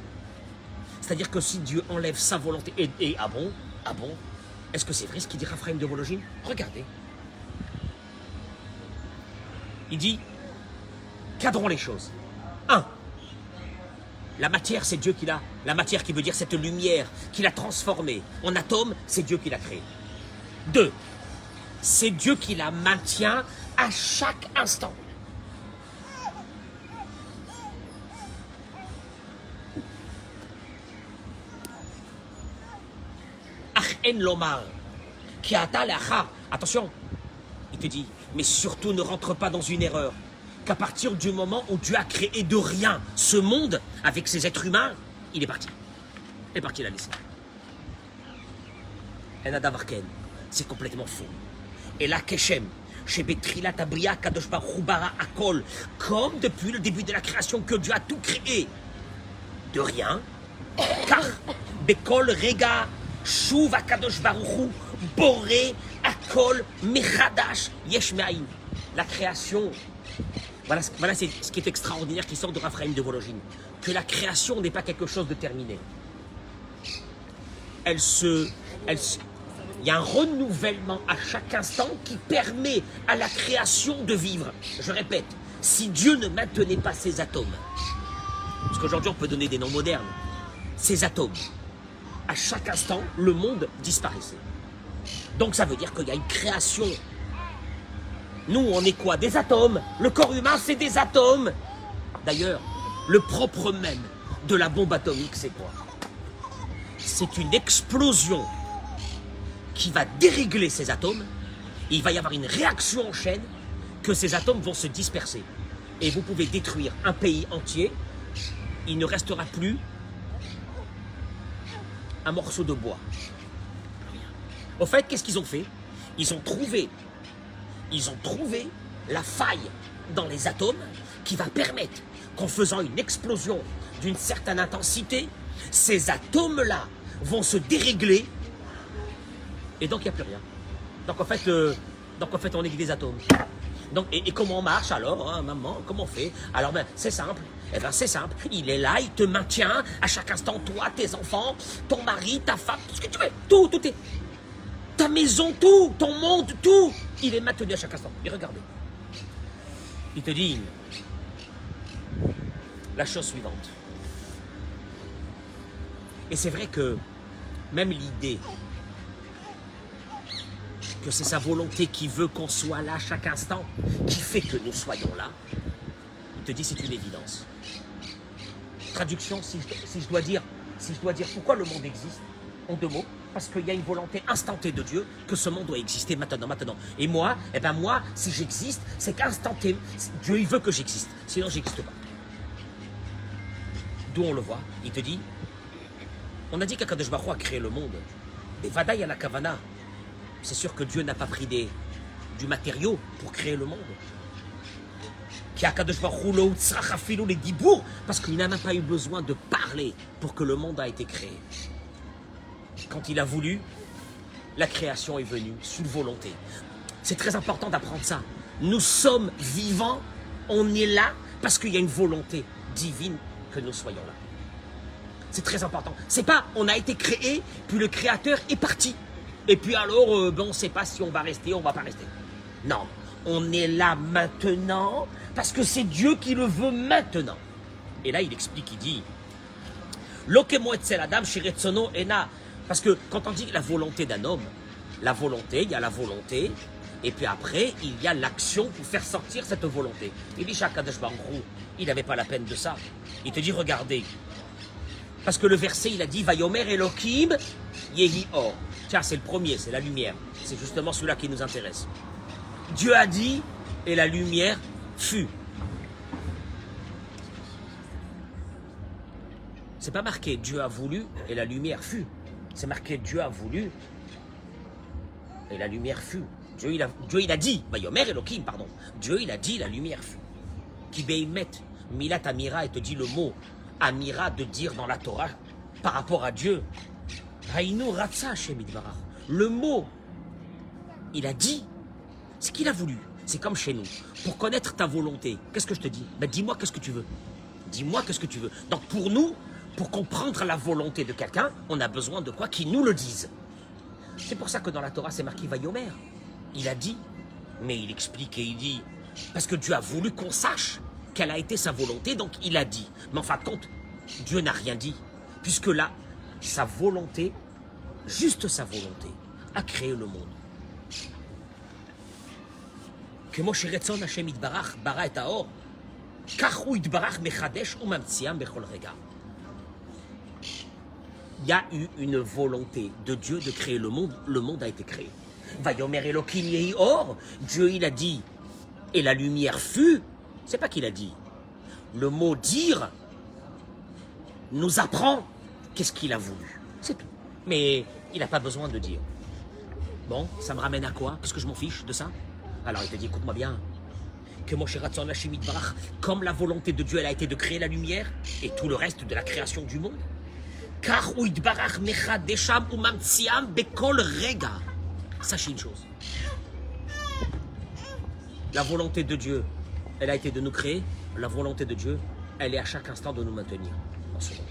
C'est-à-dire que si Dieu enlève sa volonté, ah bon, est-ce que c'est vrai ce qu'il dit Rav Chaim de Volojin? Regardez. Il dit, cadrons les choses. 1. La matière, c'est Dieu qui l'a. La matière qui veut dire cette lumière qu'il a transformée en atome, c'est Dieu qui l'a créée. 2. C'est Dieu qui la maintient à chaque instant. Achen lomar, qui attention, il te dit, mais surtout ne rentre pas dans une erreur. Qu'à partir du moment où Dieu a créé de rien ce monde avec ses êtres humains, il est parti. Il est parti la laisser. Enadavarken, c'est complètement faux. Et là, Keshem, chez Betrilat Abria, Kadosh Baruch Hu bara Akol, comme depuis le début de la création que Dieu a tout créé de rien, car Bekol Rega, Shuv Kadosh Baruch Hu, Boré, Akol, Mechadash, Yesh Me'ayin. La création. Voilà c'est ce qui est extraordinaire qui sort de Rav Chaim de Volojin. Que la création n'est pas quelque chose de terminé. Il y a un renouvellement à chaque instant qui permet à la création de vivre. Je répète, si Dieu ne maintenait pas ces atomes, parce qu'aujourd'hui on peut donner des noms modernes, ces atomes, à chaque instant, le monde disparaissait. Donc ça veut dire qu'il y a une création. Nous, on est quoi? Des atomes. Le corps humain, c'est des atomes. D'ailleurs, le propre même de la bombe atomique, c'est quoi? C'est une explosion qui va dérégler ces atomes. Et il va y avoir une réaction en chaîne que ces atomes vont se disperser. Et vous pouvez détruire un pays entier. Il ne restera plus un morceau de bois. Au fait, qu'est-ce qu'ils ont fait? Ils ont trouvé la faille dans les atomes qui va permettre qu'en faisant une explosion d'une certaine intensité, ces atomes-là vont se dérégler et donc il n'y a plus rien. Donc en fait, on est des atomes. Donc, et comment on marche alors, hein, maman? Comment on fait? Alors c'est simple. Eh ben c'est simple. Il est là, il te maintient à chaque instant, toi, tes enfants, ton mari, ta femme, tout ce que tu veux. Tout est. Ta maison, tout, ton monde, tout, il est maintenu à chaque instant. Et regardez. Il te dit la chose suivante. Et c'est vrai que même l'idée que c'est sa volonté qui veut qu'on soit là chaque instant, qui fait que nous soyons là, il te dit c'est une évidence. Traduction, si je dois dire pourquoi le monde existe, en 2 mots, parce qu'il y a une volonté instantanée de Dieu que ce monde doit exister maintenant, maintenant. Et moi, eh ben moi, si j'existe, c'est qu'instantané, Dieu il veut que j'existe, sinon j'existe pas. D'où on le voit, il te dit, on a dit qu'Akadosh Baruch Hu a créé le monde, et Vadaï à la Kavana, c'est sûr que Dieu n'a pas pris du matériau pour créer le monde. Parce qu'il n'en a pas eu besoin de parler pour que le monde a été créé. Quand il a voulu, la création est venue sous volonté. C'est très important d'apprendre ça. Nous sommes vivants, on est là parce qu'il y a une volonté divine que nous soyons là. C'est très important. C'est pas on a été créé, puis le créateur est parti. Et puis alors, on ne sait pas si on va rester ou on ne va pas rester. Non, on est là maintenant parce que c'est Dieu qui le veut maintenant. Et là, il explique, il dit parce que quand on dit la volonté d'un homme, la volonté, il y a la volonté, et puis après, il y a l'action pour faire sortir cette volonté. Il dit, Shakadosh Baruch Hu, il n'avait pas la peine de ça. Il te dit, regardez, parce que le verset, il a dit, Vayomer Elohim Yehi Or. Tiens, c'est le premier, c'est la lumière. C'est justement celui-là qui nous intéresse. Dieu a dit, et la lumière fut. C'est pas marqué Dieu a voulu et la lumière fut. C'est marqué Dieu a voulu et la lumière fut. Dieu il a dit, Vayomer Elohim, pardon. Dieu il a dit la lumière fut. Qui beimet, Milat Amira, et te dit le mot Amira de dire dans la Torah par rapport à Dieu. Haïnou Ratsa Hashem Idbarach. Le mot, il a dit, c'est qu'il a voulu. C'est comme chez nous. Pour connaître ta volonté, qu'est-ce que je te dis? Ben, dis-moi qu'est-ce que tu veux. Dis-moi qu'est-ce que tu veux. Donc pour nous, pour comprendre la volonté de quelqu'un, on a besoin de quoi? Qu'il nous le dise. C'est pour ça que dans la Torah, c'est marqué Vayomer. Il a dit, mais il explique et il dit, parce que Dieu a voulu qu'on sache quelle a été sa volonté, donc il a dit. Mais en fin de compte, Dieu n'a rien dit, puisque là, sa volonté, juste sa volonté, a créé le monde. Que Moshe Retzon Hashem Itbarach bara et Aor, Kachu Itbarach Mechadesh ou Mamtsiam Bechol Rega. Il y a eu une volonté de Dieu de créer le monde a été créé. Vayomer Elohim Yehi Or, Dieu il a dit, et la lumière fut, c'est pas qu'il a dit. Le mot dire nous apprend qu'est-ce qu'il a voulu. C'est tout. Mais il n'a pas besoin de dire. Bon, ça me ramène à quoi? Qu'est-ce que je m'en fiche de ça? Alors il te dit, écoute-moi bien, que Moshe Ratzon Hashem Itbarach, comme la volonté de Dieu elle a été de créer la lumière et tout le reste de la création du monde, car ou Itbarach Mechadesham ou Mamtsiam Bekol Rega. Sachez une chose. La volonté de Dieu, elle a été de nous créer. La volonté de Dieu, elle est à chaque instant de nous maintenir dans ce monde.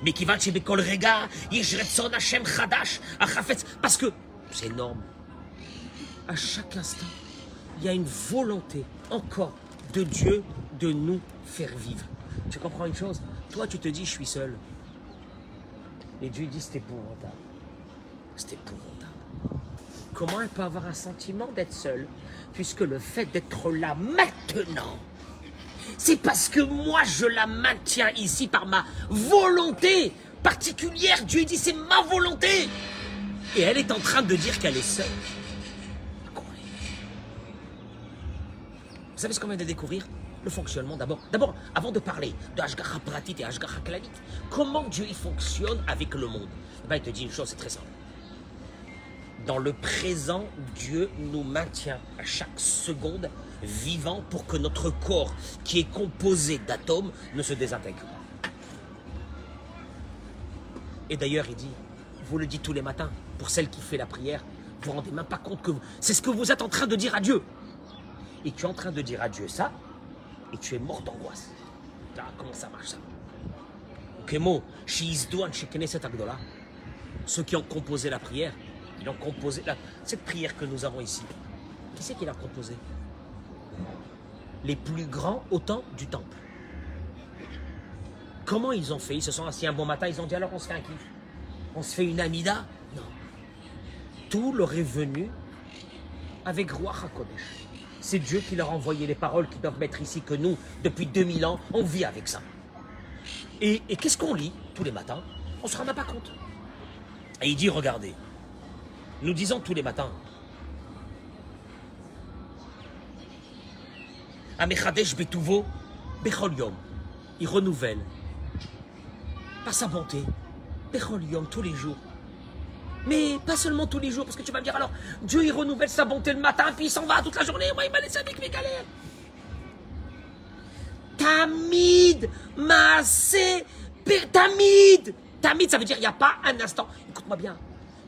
Mais qui va chez Bekol Rega, Yeshretson Hashem Chadash, Achafetz, parce que c'est énorme. À chaque instant, il y a une volonté encore de Dieu de nous faire vivre. Tu comprends une chose? Toi, tu te dis, je suis seul. Et Dieu dit, c'est épouvantable. C'est épouvantable. Comment elle peut avoir un sentiment d'être seule, puisque le fait d'être là maintenant, c'est parce que moi je la maintiens ici par ma volonté particulière. Dieu dit, c'est ma volonté. Et elle est en train de dire qu'elle est seule. Vous savez ce qu'on vient de découvrir? Le fonctionnement d'abord. D'abord, avant de parler de Hashgacha Pratit et Hashgacha Klanit, comment Dieu il fonctionne avec le monde? Eh bien, il te dit une chose, c'est très simple. Dans le présent, Dieu nous maintient à chaque seconde vivants pour que notre corps, qui est composé d'atomes, ne se désintègre pas. Et d'ailleurs, il dit, vous le dites tous les matins, pour celle qui fait la prière, vous ne vous rendez même pas compte que c'est ce que vous êtes en train de dire à Dieu. Et tu es en train de dire à Dieu ça, et tu es mort d'angoisse. Ah, comment ça marche ça? Ceux qui ont composé la prière, ils ont composé cette prière que nous avons ici. Qui c'est qui l'a composée? Les plus grands au temps du temple. Comment ils ont fait? Ils se sont assis un bon matin, ils ont dit alors on se fait un kiff. On se fait une amida? Non. Tout leur est venu avec Ruach HaKodesh. C'est Dieu qui leur a envoyé les paroles qu'ils doivent mettre ici, que nous, depuis 2000 ans, on vit avec ça. Et qu'est-ce qu'on lit tous les matins? On ne se rend même pas compte. Et il dit, regardez, nous disons tous les matins, Amechadesh betuvo bechol yom. Il renouvelle par sa bonté, bechol yom, tous les jours. Mais pas seulement tous les jours, parce que tu vas me dire, alors, Dieu il renouvelle sa bonté le matin, puis il s'en va toute la journée, moi il m'a laissé avec mes galères. Tamid, Maaseh, Tamid. Tamid, ça veut dire il n'y a pas un instant. Écoute-moi bien,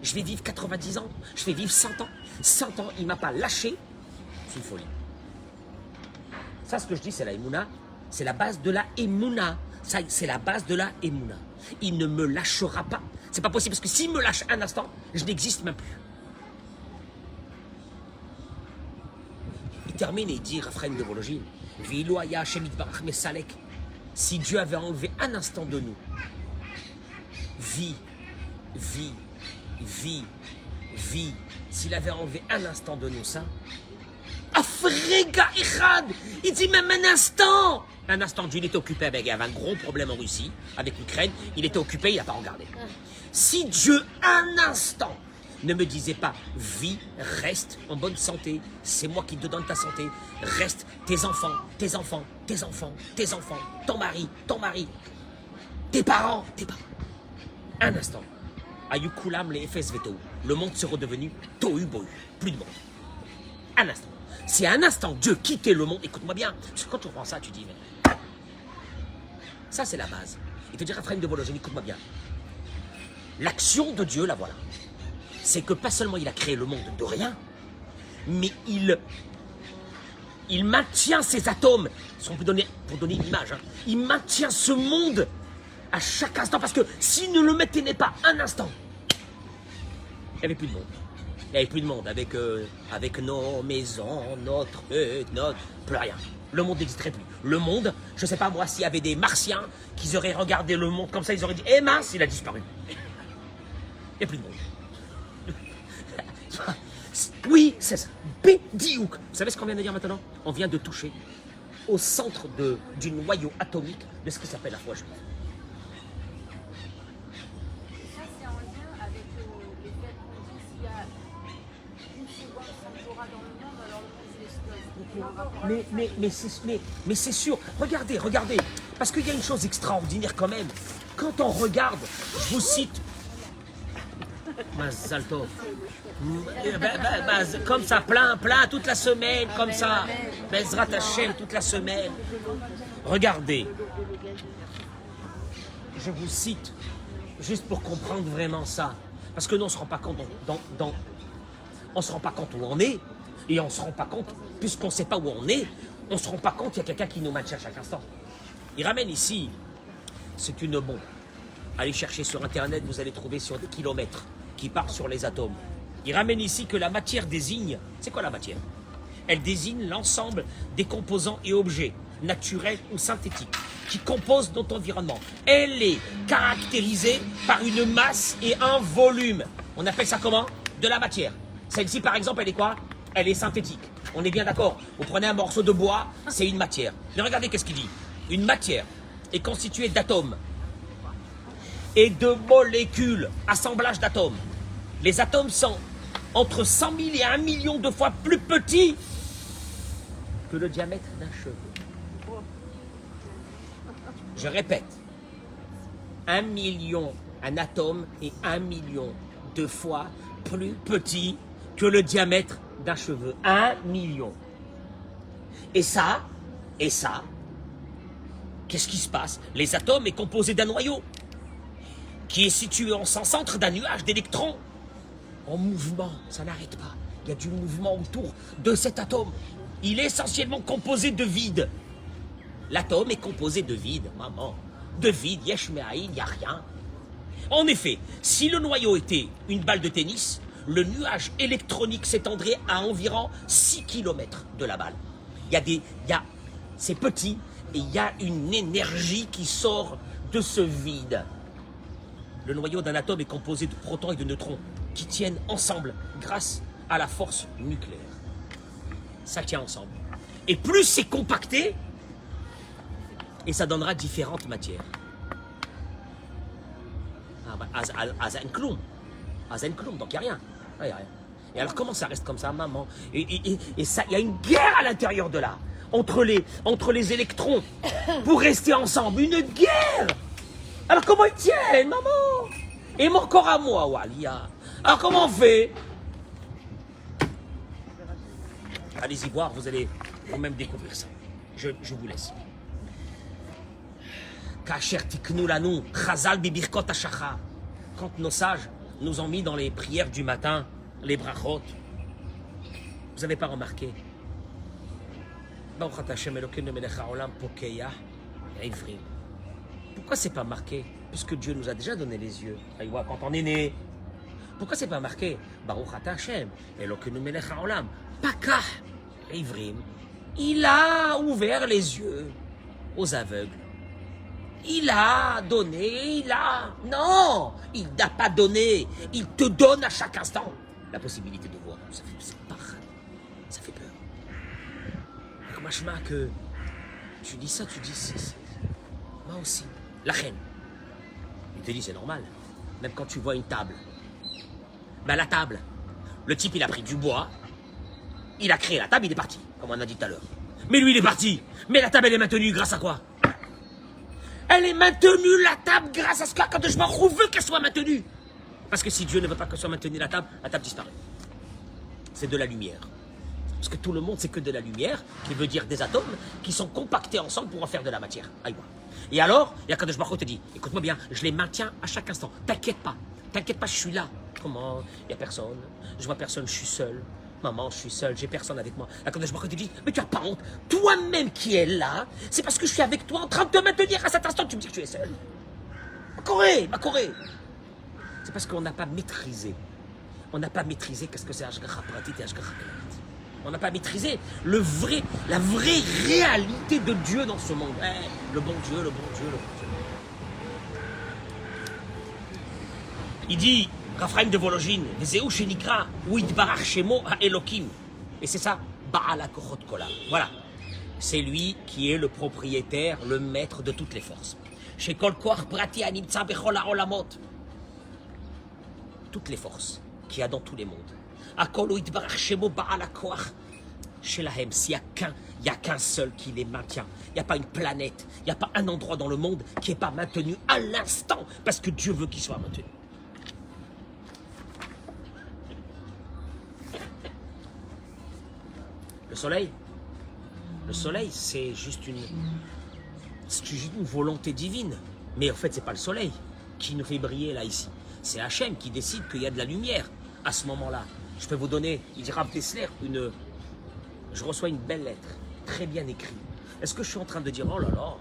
je vais vivre 90 ans, je vais vivre 100 ans. 100 ans, il ne m'a pas lâché. C'est une folie. Ça, ce que je dis, c'est la Emouna. C'est la base de la Emouna. Ça, c'est la base de la Emouna. Il ne me lâchera pas. C'est pas possible, parce que s'il me lâche un instant, je n'existe même plus. Il termine et il dit, Raphaël de Vologine, si Dieu avait enlevé un instant de nous, vie, s'il avait enlevé un instant de nous ça, Afrika Echad, il dit même un instant, Dieu, il était occupé avec, il y avait un gros problème en Russie, avec l'Ukraine, il était occupé, il n'a pas regardé. Si Dieu, un instant, ne me disait pas, vis, reste en bonne santé, c'est moi qui te donne ta santé, reste, tes enfants, ton mari, tes parents, un instant. Ayukulam les Efes Veto, le monde serait redevenu Tohu Bohu, plus de monde. Un instant. Si un instant Dieu quittait le monde, écoute-moi bien, parce que quand tu reprends ça, tu dis, mais ça c'est la base. Il te dit, Raphaël de Vologine, écoute-moi bien. L'action de Dieu, la voilà. C'est que pas seulement il a créé le monde de rien, mais il maintient ses atomes, si on peut donner, pour donner une image, hein, il maintient ce monde à chaque instant, parce que s'il ne le maintenait pas un instant, il n'y avait plus de monde. Il n'y avait plus de monde avec nos maisons, notre plus rien. Le monde n'existerait plus. Le monde, je ne sais pas moi, s'il y avait des martiens qui auraient regardé le monde comme ça, ils auraient dit, eh mince, il a disparu. Il n'y a plus de monde. Oui, c'est ça. Bédiouk. Vous savez ce qu'on vient de dire maintenant? On vient de toucher au centre du noyau atomique de ce qui s'appelle la foi juive. Ça, c'est en lien avec le fait qu'on dit s'il y a une seconde sans Torah dans le monde, alors le monde explose. Mais c'est sûr. Regardez. Parce qu'il y a une chose extraordinaire quand même. Quand on regarde, je vous cite, Mazal Tov. Comme ça, plein, toute la semaine, comme ça. Bezrat Hashem, toute la semaine. Regardez. Je vous cite, juste pour comprendre vraiment ça. Parce que nous, on ne se rend pas compte on se rend pas compte où on est. Et on ne se rend pas compte, puisqu'on ne sait pas où on est, on ne se rend pas compte qu'il y a quelqu'un qui nous maintient à chaque instant. Il ramène ici, c'est une bombe. Allez chercher sur Internet, vous allez trouver sur des kilomètres qui part sur les atomes. Il ramène ici que la matière désigne... C'est quoi la matière? Elle désigne l'ensemble des composants et objets, naturels ou synthétiques, qui composent notre environnement. Elle est caractérisée par une masse et un volume. On appelle ça comment? De la matière. Celle-ci, par exemple, elle est quoi? Elle est synthétique. On est bien d'accord. Vous prenez un morceau de bois, c'est une matière. Mais regardez qu'est-ce qu'il dit. Une matière est constituée d'atomes et de molécules, assemblage d'atomes. Les atomes sont entre 100 000 et 1 million de fois plus petits que le diamètre d'un cheveu. Je répète, 1 million, un atome est 1 million de fois plus petit que le diamètre d'un cheveu. 1 million. Et ça, qu'est-ce qui se passe? Les atomes sont composés d'un noyau qui est situé en son centre d'un nuage d'électrons en mouvement, ça n'arrête pas. Il y a du mouvement autour de cet atome. Il est essentiellement composé de vide. L'atome est composé de vide, maman. De vide, yesh me'aïn, il n'y a rien. En effet, si le noyau était une balle de tennis, le nuage électronique s'étendrait à environ 6 km de la balle. C'est petit et il y a une énergie qui sort de ce vide. Le noyau d'un atome est composé de protons et de neutrons qui tiennent ensemble grâce à la force nucléaire. Ça tient ensemble. Et plus c'est compacté, et ça donnera différentes matières. Azen Kloum, donc il n'y a rien. Ah, y a rien. Et alors comment ça reste comme ça, maman? Et ça, il y a une guerre à l'intérieur de là, entre les électrons, pour rester ensemble, une guerre. Alors comment ils tiennent, maman? Et mon corps à moi, Walia. Alors comment on fait? Allez-y voir, vous allez vous-même découvrir ça. Je vous laisse. Kacher tiknu lanu, chazal bibirkot hashachar. Quand nos sages nous ont mis dans les prières du matin, les brachot, vous n'avez pas remarqué? Pourquoi c'est pas marqué? Puisque Dieu nous a déjà donné les yeux. Aïwa, quand on est né. Pourquoi c'est pas marqué? Baruch ata Hashem, Elokeinu melech haolam. Pakah, Ivrim. Il a ouvert les yeux aux aveugles. Il a donné, Non, il n'a pas donné. Il te donne à chaque instant la possibilité de voir. Ça fait peur. Comme un que tu dis ça, tu dis moi aussi. La reine. Il te dit c'est normal. Même quand tu vois une table. Ben la table, le type il a pris du bois, il a créé la table, il est parti, comme on a dit tout à l'heure. Mais lui il est parti. Mais la table elle est maintenue grâce à quoi? Elle est maintenue, la table, grâce à ce que je m'en veut qu'elle soit maintenue. Parce que si Dieu ne veut pas qu'elle soit maintenue la table disparaît. C'est de la lumière. Parce que tout le monde, c'est que de la lumière, qui veut dire des atomes, qui sont compactés ensemble pour en faire de la matière. Aïwa. Et alors, Yakadosh Baruch Hu te dit, écoute-moi bien, je les maintiens à chaque instant. T'inquiète pas, je suis là. Comment? Il n'y a personne, je vois personne, je suis seul. Maman, je suis seul, j'ai personne avec moi. Yakadosh Baruch Hu te dit, mais tu n'as pas honte. Toi-même qui es là, c'est parce que je suis avec toi, en train de te maintenir à cet instant que tu me dis que tu es seul. Ma Corée. C'est parce qu'on n'a pas maîtrisé. On n'a pas maîtrisé qu'est-ce que c'est Ashgacha Pratit et Ashgacha Kalalit. On n'a pas maîtrisé la vraie réalité de Dieu dans ce monde. Le bon Dieu. Il dit, Raphaël de Vologine, Vezeu Shenikra, Uitbarach Shemo HaElokim. Et c'est ça, Baal HaKochot Kolam. Voilà. C'est lui qui est le propriétaire, le maître de toutes les forces. Chez Kol Koach Prati Animtsa Bechol HaOlamot. Toutes les forces qu'il y a dans tous les mondes. Akol Uitbarach Shemo Baal HaKoach. Chez Lahem, s'il n'y a qu'un seul qui les maintient. Il n'y a pas une planète, il n'y a pas un endroit dans le monde qui n'est pas maintenu à l'instant, parce que Dieu veut qu'il soit maintenu. Le soleil, c'est juste une volonté divine. Mais en fait, c'est pas le soleil qui nous fait briller là, ici. C'est Hachem qui décide qu'il y a de la lumière à ce moment-là. Je peux vous donner, il dira Rav Dessler, je reçois une belle lettre, très bien écrite. Est-ce que je suis en train de dire, oh là là,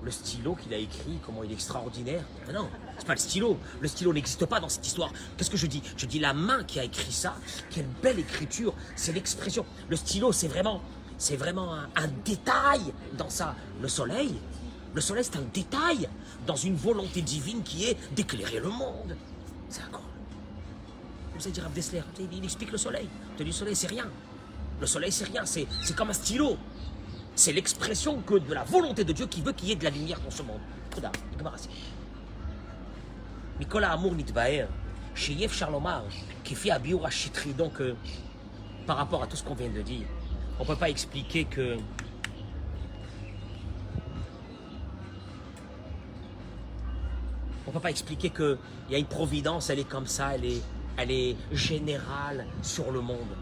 le stylo qu'il a écrit, comment il est extraordinaire? Non, c'est pas le stylo. Le stylo n'existe pas dans cette histoire. Qu'est-ce que je dis? Je dis la main qui a écrit ça. Quelle belle écriture. C'est l'expression. Le stylo, c'est vraiment un détail dans ça. Le soleil, c'est un détail dans une volonté divine qui est d'éclairer le monde. C'est encore. Vous allez dire Rav Dessler, il explique le soleil. Le soleil, c'est rien. Le soleil, c'est rien. C'est comme un stylo. C'est l'expression que de la volonté de Dieu qui veut qu'il y ait de la lumière dans ce monde. Nicolas Amour Nitbaer, Cheyef Charlomar, qui fait Abiur Ashitri. Donc, par rapport à tout ce qu'on vient de dire, on ne peut pas expliquer que. On ne peut pas expliquer qu'il y a une providence, elle est comme ça, elle est générale sur le monde.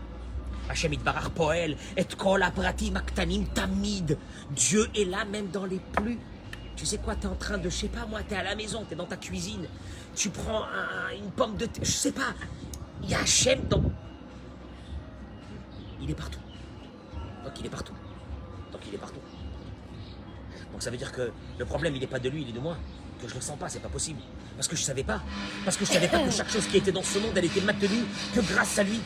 Hashem itbarach poel et kol apratim aktanim tamid. Dieu est là même dans les plus. Tu sais quoi, tu es en train de, je sais pas moi, tu es à la maison, tu es dans ta cuisine, tu prends une pomme de thé, je sais pas. Il y a Hashem dans. Il est partout. Donc il est partout. Donc ça veut dire que le problème il n'est pas de lui, il est de moi. Que je ne le sens pas, c'est pas possible. Parce que je savais pas. Parce que je savais pas que chaque chose qui était dans ce monde, elle était maintenue que grâce à lui.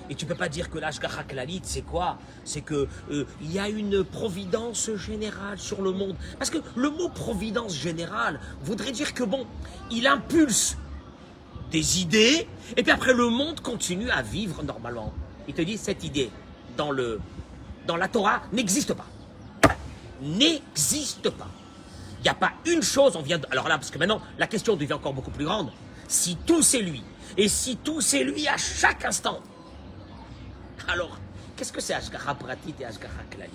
Et tu peux pas dire que l'Ashgacha Klalit, c'est quoi? C'est que il y a une providence générale sur le monde. Parce que le mot providence générale voudrait dire que bon, il impulse des idées, et puis après le monde continue à vivre normalement. Il te dit cette idée dans la Torah n'existe pas. N'existe pas. Il n'y a pas une chose, on vient de... Alors là, parce que maintenant, la question devient encore beaucoup plus grande. Si tout c'est lui, et si tout c'est lui à chaque instant, alors, qu'est-ce que c'est Ashgacha Pratit et Ashgacha Klalit?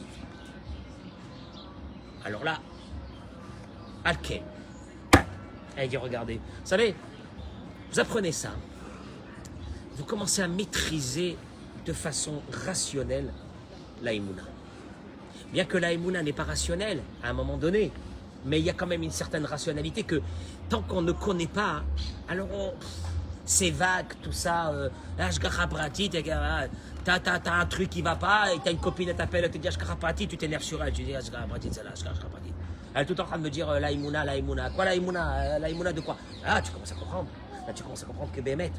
Alors là, Alken. Elle dit, regardez, vous savez, vous apprenez ça, vous commencez à maîtriser de façon rationnelle la Emouna. Bien que la Emouna n'est pas rationnelle à un moment donné, mais il y a quand même une certaine rationalité que tant qu'on ne connaît pas, alors c'est vague tout ça, Ashgacha Pratit, t'as un truc qui va pas, et t'as une copine, elle t'appelle, elle te dit Ashgacha Pratit, tu t'énerves sur elle, tu dis Ashgacha Pratit, c'est là, Ashgacha Pratit. Elle est tout en train de me dire la Emouna, la Emouna. Quoi la Emouna de quoi? Ah, tu commences à comprendre. Là, tu commences à comprendre que Béhémet,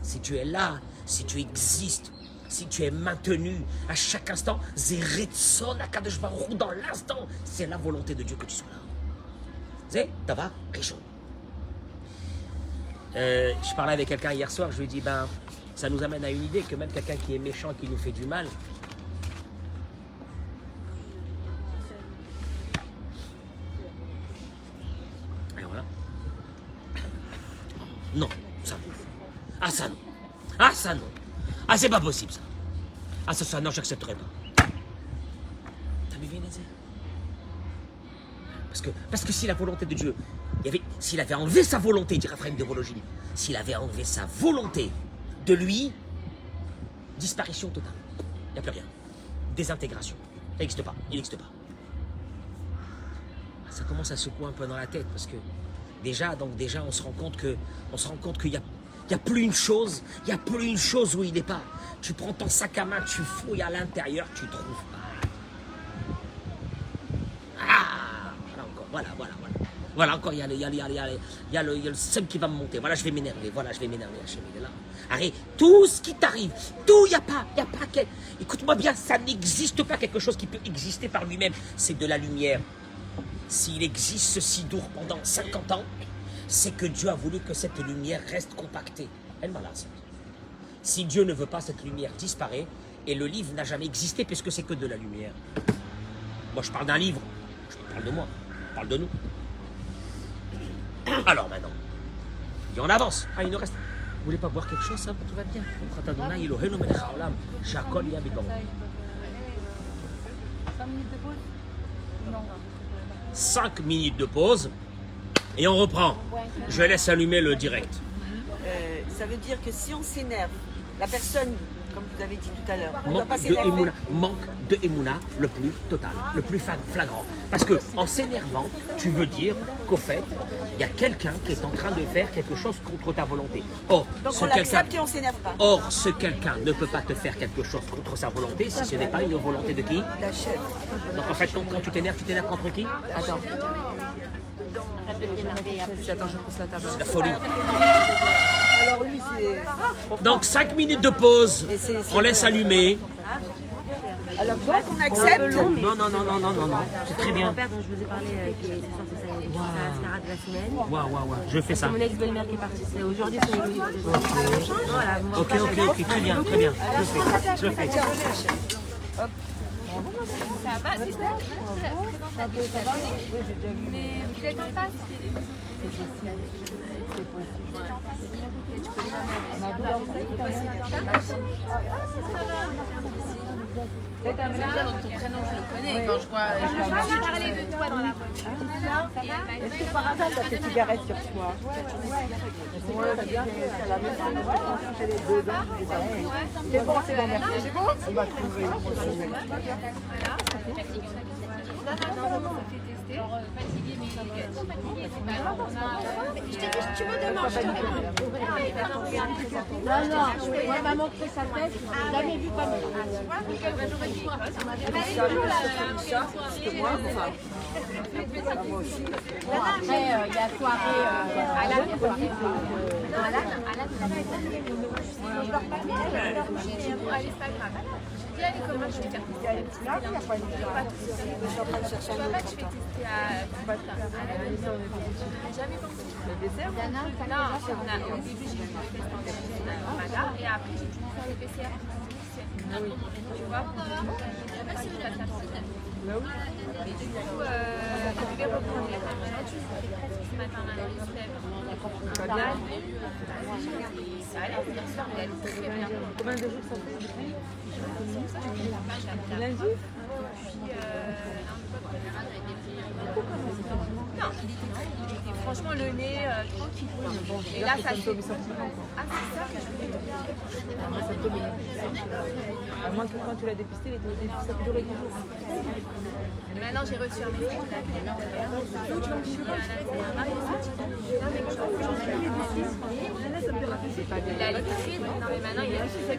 si tu es là, si tu existes, si tu es maintenu à chaque instant, Zeretson Akadosh Baruch Hu, dans l'instant, c'est la volonté de Dieu que tu sois là. C'est Davar Rishon. Je parlais avec quelqu'un hier soir, je lui ai dit, ben, ça nous amène à une idée que même quelqu'un qui est méchant, qui nous fait du mal, et voilà. Non, ça non. Ah ça non. Ah ça non. Ah c'est pas possible ça. Ah ça non, j'accepterai pas. T'as vu parce que si la volonté de Dieu, s'il avait enlevé sa volonté, dit Raphaël de Vologine, s'il avait enlevé sa volonté de lui, disparition totale. Il n'y a plus rien. Désintégration. Ça n'existe pas. Il n'existe pas. Ça commence à secouer un peu dans la tête parce que déjà on se rend compte qu'il n'y a plus une chose, il n'y a plus une chose où il n'est pas. Tu prends ton sac à main, tu fouilles à l'intérieur, tu ne trouves pas. Ah, voilà encore, il y a le seum qui va me monter. Voilà, je vais m'énerver. Hachem, il est là. Arrête, tout ce qui t'arrive, tout, il n'y a pas écoute-moi bien, ça n'existe pas quelque chose qui peut exister par lui-même. C'est de la lumière. S'il existe ce sidour pendant 50 ans, c'est que Dieu a voulu que cette lumière reste compactée. Elle m'a lancé. Si Dieu ne veut pas, cette lumière disparaît, et le livre n'a jamais existé puisque c'est que de la lumière. Moi, je parle d'un livre, je parle de moi, je parle de nous. Alors maintenant, et on avance. Ah, il nous reste. Vous voulez pas boire quelque chose, ça? Tout va bien. 5 minutes de pause et on reprend. Je laisse allumer le direct. Ça veut dire que si on s'énerve, la personne, comme vous avez dit tout à l'heure, ne doit pas s'énerver. Manque de Emouna le plus total, le plus flagrant. Parce que en s'énervant, tu veux dire qu'au fait, il y a quelqu'un qui est en train de faire quelque chose contre ta volonté. Or, donc on l'accepte et on ne s'énerve pas. Or, ce quelqu'un ne peut pas te faire quelque chose contre sa volonté si ce n'est pas une volonté de qui? D'Hachem. Donc en fait, quand tu t'énerves contre qui? Attends. Attends, je pousse la table. C'est la folie. Alors lui, c'est... Donc 5 minutes de pause, on laisse allumer. Alors donc on accepte. Non, c'est très bien. Mon père dont je vous ai parlé, qui est sorti sa mascara de la semaine. Waouh, je fais ça. Mon ex-belle-mère qui est partie. C'est aujourd'hui son évolution. Voilà, Ok, très bien. Je le fais. Ça va, c'est ça. Mais vous êtes en face. Ton prénom, je le connais. Quand je vois. Je vais parler de toi dans la voiture. Est-ce que par hasard, tu as tes cigarettes sur toi? C'est bon, merci. C'est bon? On va trouver une prochaine. Fatigué, mais fatigué, c'est pas grave. Je t'ai dit, tu me demandes. Non, elle m'a montré sa tête, je l'ai jamais vu comme ça. Après, il y a soirée à la J'ai dit, allez, comment je vais faire jamais pensé. Le dessert? Non, au début, j'ai fait le test en et après, j'ai dû faire le PCR. Tu vois? si tu passes la semaine. Et du coup, je vais reprendre les caméras. Ce matin, on a eu Steph. Ça allait, bien sûr, mais elle est très bien. Combien de jours ça fait depuis lundi? Puis, non, franchement, le nez tranquille. Et là, ça fait. Ah, c'est ça que je voulais te dire. À moins que quand tu l'as dépisté, ça peut durer 10 jours. Et maintenant, j'ai reçu un message de la il a l'écrit, non mais maintenant il est reçu sa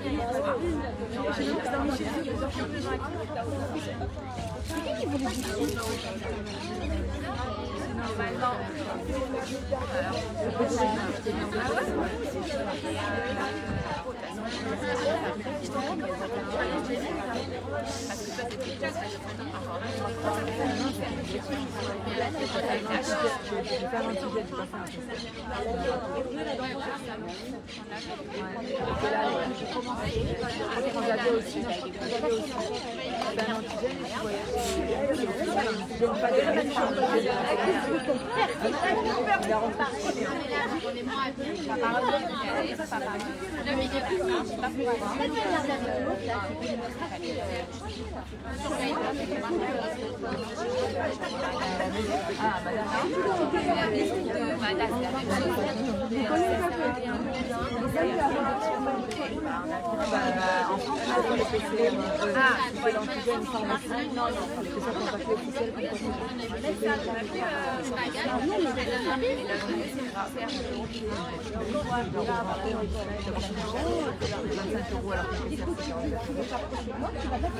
En France, on a les PCR, l'antigène pharmacie. Non, c'est ça qu'on va faire officiel.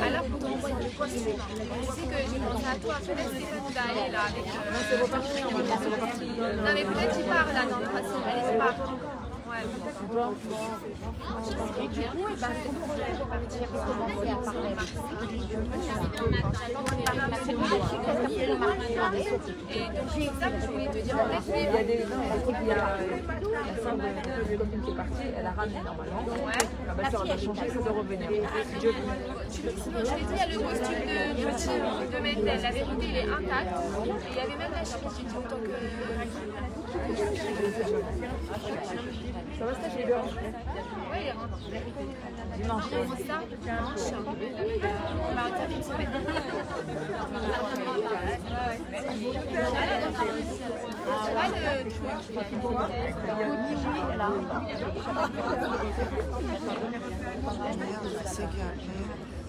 Alors, pour t'envoyer le poisson, tu sais que j'ai pensé à toi, peut-être c'est bon d'aller là avec. Non, c'est reparti, c'est reparti. Non, mais peut-être tu pars là dans le poisson, allez, pas. Ouais. Et du coup, bah, et donc, c'est ça que je voulais te dire. Il y a des trucs, il y a une femme de copine qui est partie, elle a ramené normalement. Ouais. La soeur a changé, c'est de revenir. Je t'ai dit, il y a le costume de Mendel. La vérité, il est intact. Et il y avait même la chirurgie en tant que. Ça va, c'est chez Blanc. Oui, il rentre. Dimanche. Ça, dimanche. On va retirer une semaine.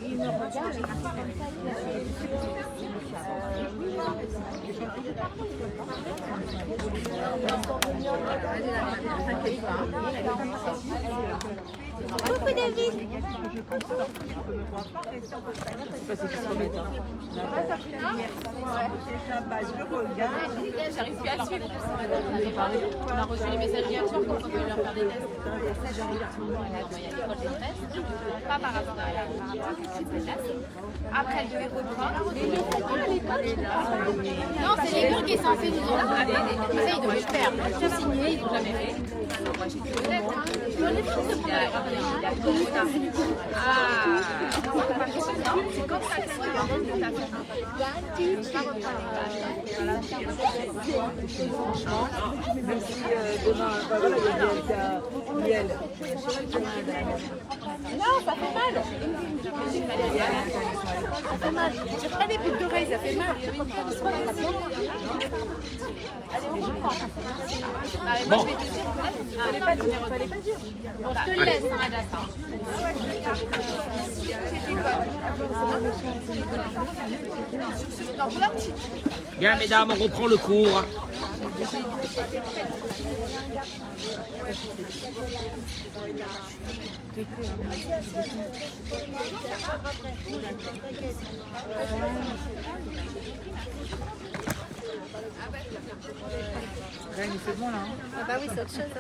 Il me regarde et coucou David. J'arrive plus à suivre. On a reçu les messages hier soir qu'on peut leur faire des tests. Pas par rapport à la après, elle devait reprendre. Non, c'est l'école qui est censée nous en donner. Mais ça, ils doivent le faire. Tout signé, ils n'ont jamais fait. Moi, j'ai été honnête. Il a Corona. Ah, c'est comme ça que tu vas de ta Franchement, même si demain, voilà, il y a miel. Non, ça fait mal. Ça fait mal. J'ai pas des boucles d'oreilles, ça fait mal. Bon. Fallait pas dire. Bon, je te le laisse, hein, Adassa. Bien, mesdames, on reprend le cours. C'est bon là. Ah bah oui, c'est autre chose.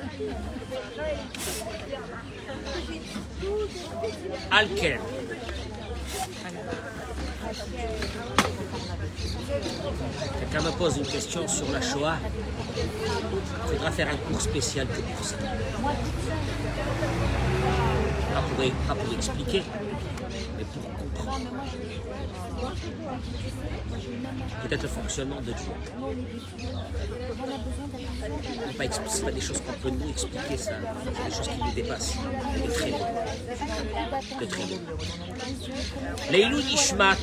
Alker. Quelqu'un me pose une question sur la Shoah. Il faudra faire un cours spécial que pour ça. Pas pour expliquer, mais pour comprendre. Peut-être le fonctionnement de Dieu. Ce n'est pas des choses qu'on peut nous expliquer, ça. C'est des choses qui nous dépassent. De très loin. De très loin. Leilou Nishmat.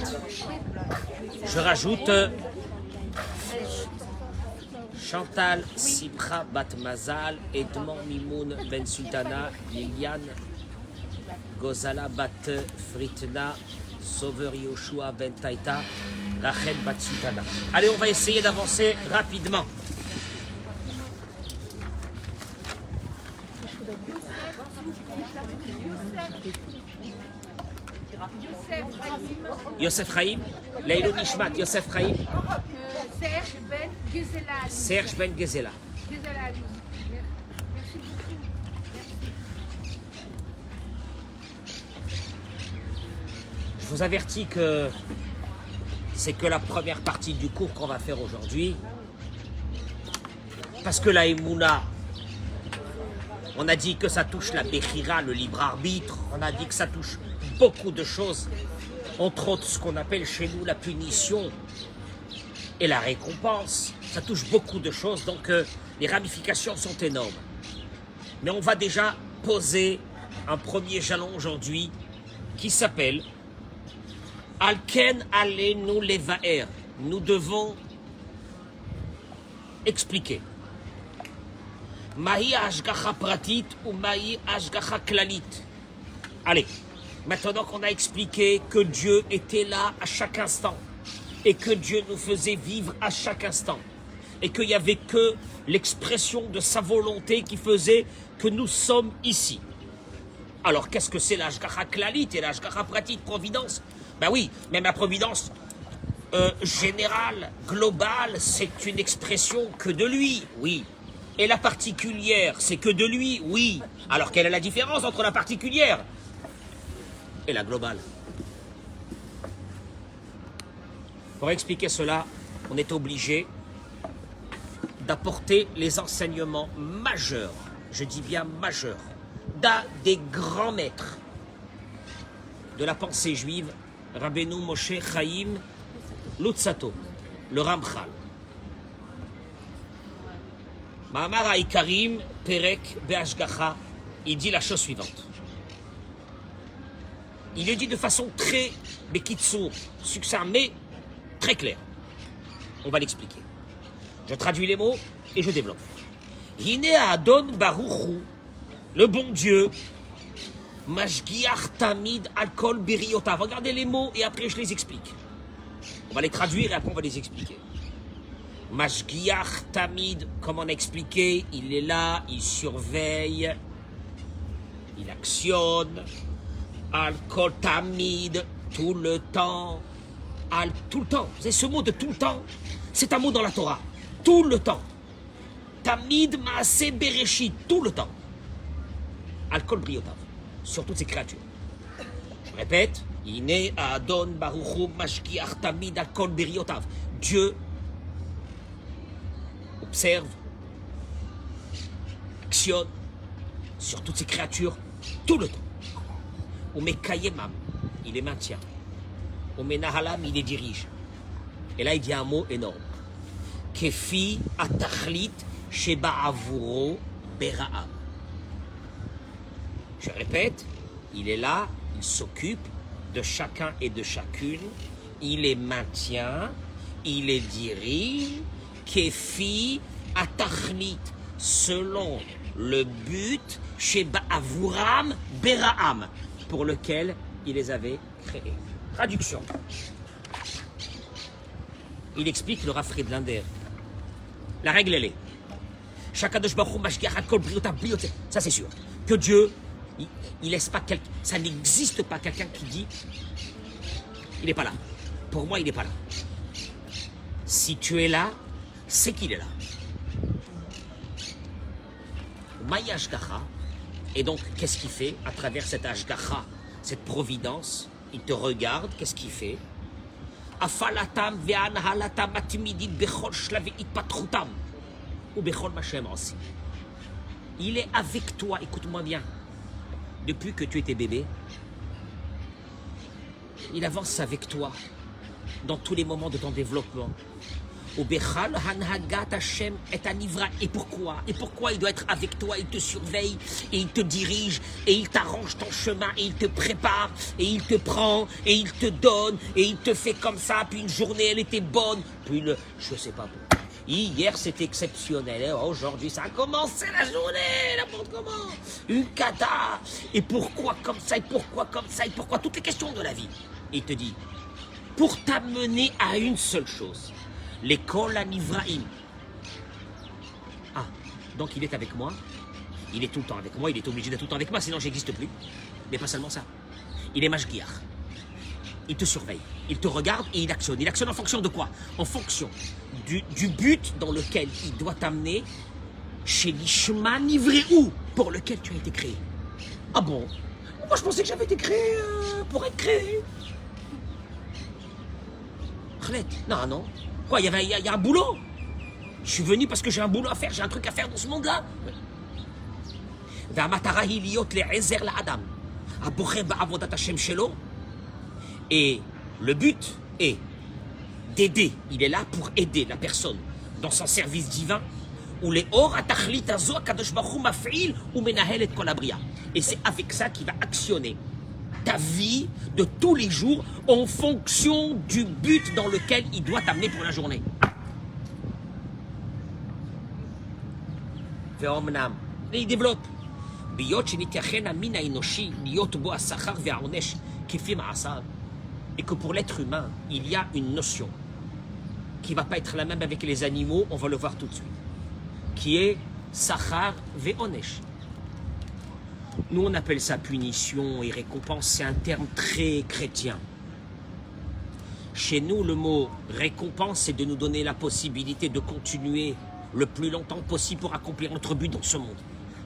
Je rajoute Chantal Sipra Bat Mazal, Edmond Mimoun Ben Sultana, Liliane Gozala Bat Fritna, Sauveur Yoshua Ben Taïta, Rachel Bat Sultana. Allez, on va essayer d'avancer rapidement. Yosef Chaim, Leilou Nishmat, Yosef Chaim. Serge Ben Gezela. Je vous avertis que c'est que la première partie du cours qu'on va faire aujourd'hui. Parce que la Emouna, on a dit que ça touche la Bechira, le libre arbitre. On a dit que ça touche beaucoup de choses. Entre autres, ce qu'on appelle chez nous la punition et la récompense. Ça touche beaucoup de choses, donc les ramifications sont énormes. Mais on va déjà poser un premier jalon aujourd'hui qui s'appelle Alken Alenu Levaer. Nous devons expliquer. Mahi Ashgacha Pratit ou Mahi Ashgacha Klalit. Allez, maintenant qu'on a expliqué que Dieu était là à chaque instant, et que Dieu nous faisait vivre à chaque instant, et qu'il n'y avait que l'expression de sa volonté qui faisait que nous sommes ici. Alors qu'est-ce que c'est l'Ashgacha Klalit et l'Ashgacha Pratit, providence? Ben oui, même la providence générale, globale, c'est une expression que de lui, oui. Et la particulière, c'est que de lui, oui. Alors quelle est la différence entre la particulière et la globale? Pour expliquer cela, on est obligé d'apporter les enseignements majeurs, je dis bien majeurs, d'un des grands maîtres de la pensée juive, Rabbeinu Moshe Chaim Luzzatto, le Ramchal. Ma'amar Haikarim Perek Be'ashgacha, il dit la chose suivante. Il le dit de façon très bekitsour, succinct, mais très clair. On va l'expliquer. Je traduis les mots et je développe. Hine Adon Baruchu, le bon Dieu, Mashgiach Tamid Alkol Biriotav. Regardez les mots et après je les explique. On va les traduire et après on va les expliquer. Mashgiach Tamid, comme on a expliqué, il est là, il surveille, il actionne. Alkol Tamid, tout le temps. Tout le temps. Vous savez, ce mot de tout le temps, c'est un mot dans la Torah. Tout le temps. Tamid Maaseh Bereshit, tout le temps. Alkol Briotav, sur toutes ces créatures. Je répète, Ine Adon Baruchu Mashgiach Tamid Alkol Briotav. Dieu observe, actionne sur toutes ces créatures tout le temps. Umekayemam, il les maintient. Umenahalam, il les dirige. Et là, il dit un mot énorme. Kefi atachlit sheba avuro beraam. Je répète, il est là, il s'occupe de chacun et de chacune, il les maintient, il les dirige. Kefi atachlit, selon le but sheba avuram beraam, pour lequel il les avait créés. Traduction. Il explique le Rav Friedlander. La règle, elle est. Ça, c'est sûr. Que Dieu, il laisse pas quelqu'un. Ça n'existe pas quelqu'un qui dit il n'est pas là. Pour moi, il n'est pas là. Si tu es là, c'est qu'il est là. Maï Ashgacha. Et donc, qu'est-ce qu'il fait à travers cette Ashgacha, cette providence? Il te regarde, qu'est-ce qu'il fait? Afalatam ve'anhalatam atmidit bechol shlavi itpatrutam ou bechol machem aussi. Il est avec toi, écoute-moi bien. Depuis que tu étais bébé, il avance avec toi dans tous les moments de ton développement. Et pourquoi? Et pourquoi il doit être avec toi? Il te surveille et il te dirige et il t'arrange ton chemin et il te prépare et il te prend et il te donne et il te fait comme ça. Puis une journée elle était bonne, puis je sais pas. Hier c'était exceptionnel, et aujourd'hui ça a commencé la journée, n'importe comment. Une cata. Et pourquoi comme ça? Et pourquoi comme ça? Et pourquoi? Toutes les questions de la vie. Et il te dit, pour t'amener à une seule chose. L'école à Nivraïm. Ah, donc il est avec moi, il est tout le temps avec moi, il est obligé d'être tout le temps avec moi, sinon j'existe plus. Mais pas seulement ça. Il est mashgiach. Il te surveille, il te regarde et il actionne. Il actionne en fonction de quoi? En fonction du but dans lequel il doit t'amener chez l'Ishma Nivréou, pour lequel tu as été créé. Ah bon? Moi je pensais que j'avais été créé pour être créé. Khaled, non. Quoi, il y a un boulot? Je suis venu parce que j'ai un boulot à faire, j'ai un truc à faire dans ce monde-là. Et le but est d'aider, il est là pour aider la personne dans son service divin. Et c'est avec ça qu'il va actionner ta vie de tous les jours en fonction du but dans lequel il doit t'amener pour la journée. Et il développe. Et que pour l'être humain, il y a une notion qui ne va pas être la même avec les animaux, on va le voir tout de suite, qui est Sachar ve'onesh. Nous, on appelle ça punition et récompense, c'est un terme très chrétien. Chez nous, le mot récompense, c'est de nous donner la possibilité de continuer le plus longtemps possible pour accomplir notre but dans ce monde.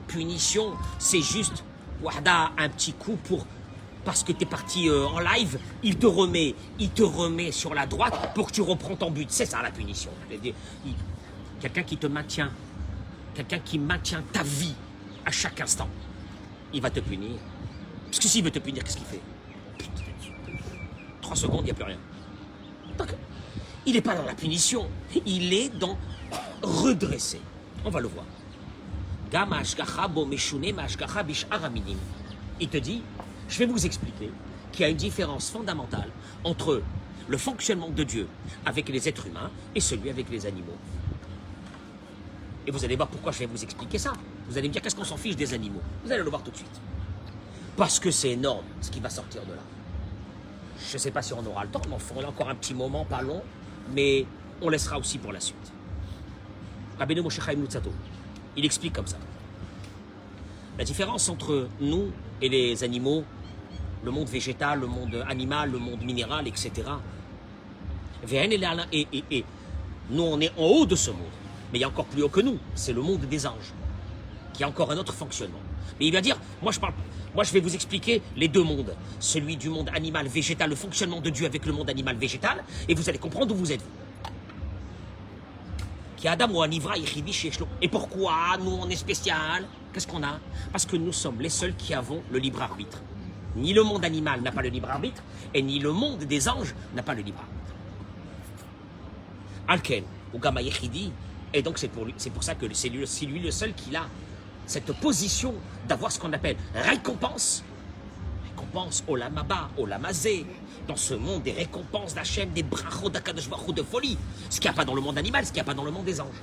Punition, c'est juste, wahda, un petit coup pour... Parce que tu es parti en live, il te remet sur la droite pour que tu reprends ton but. C'est ça la punition. Quelqu'un qui te maintient, quelqu'un qui maintient ta vie à chaque instant. Il va te punir. Parce que s'il veut te punir, qu'est-ce qu'il fait? 3 secondes, il n'y a plus rien. Donc, il n'est pas dans la punition. Il est dans redresser. On va le voir. Il te dit, je vais vous expliquer qu'il y a une différence fondamentale entre le fonctionnement de Dieu avec les êtres humains et celui avec les animaux. Et vous allez voir pourquoi je vais vous expliquer ça. Vous allez me dire qu'est-ce qu'on s'en fiche des animaux. Vous allez le voir tout de suite. Parce que c'est énorme ce qui va sortir de là. Je ne sais pas si on aura le temps, mais on a encore un petit moment, pas long, mais on laissera aussi pour la suite. Rabbeinu Moshe Chaim Luzzatto, il explique comme ça. La différence entre nous et les animaux, le monde végétal, le monde animal, le monde minéral, etc. Et nous, on est en haut de ce monde. Mais il y a encore plus haut que nous, c'est le monde des anges, qui a encore un autre fonctionnement. Mais il va dire, moi je vais vous expliquer les deux mondes, celui du monde animal, végétal, le fonctionnement de Dieu avec le monde animal, végétal, et vous allez comprendre où vous êtes. Et pourquoi nous on est spécial? Qu'est-ce qu'on a? Parce que nous sommes les seuls qui avons le libre arbitre. Ni le monde animal n'a pas le libre arbitre, et ni le monde des anges n'a pas le libre arbitre. Alken, ou Gama Yechidi, et donc c'est pour ça que c'est lui le seul qui a cette position d'avoir ce qu'on appelle récompense olamaba, olamazé, dans ce monde des récompenses d'Hachem, des brachot d'Akadosh Baruch Hu, de folie, ce qu'il n'y a pas dans le monde animal, ce qu'il n'y a pas dans le monde des anges.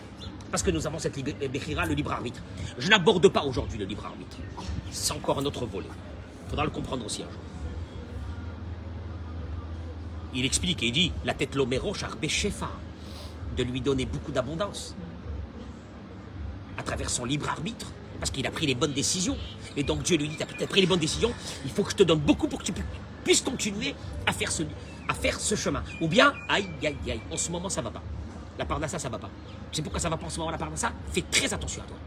Parce que nous avons cette bechira, le libre arbitre. Je n'aborde pas aujourd'hui le libre arbitre. C'est encore un autre volet. Il faudra le comprendre aussi un jour. Il explique et il dit, la tête l'omero charbe shefa, de lui donner beaucoup d'abondance à travers son libre arbitre, parce qu'il a pris les bonnes décisions. Et donc Dieu lui dit, tu as pris les bonnes décisions, il faut que je te donne beaucoup pour que tu puisses continuer à faire ce chemin. Ou bien, aïe, en ce moment ça va pas. La parnassa, ça va pas. Tu sais pourquoi ça va pas en ce moment, la parnassa? Fais très attention à toi.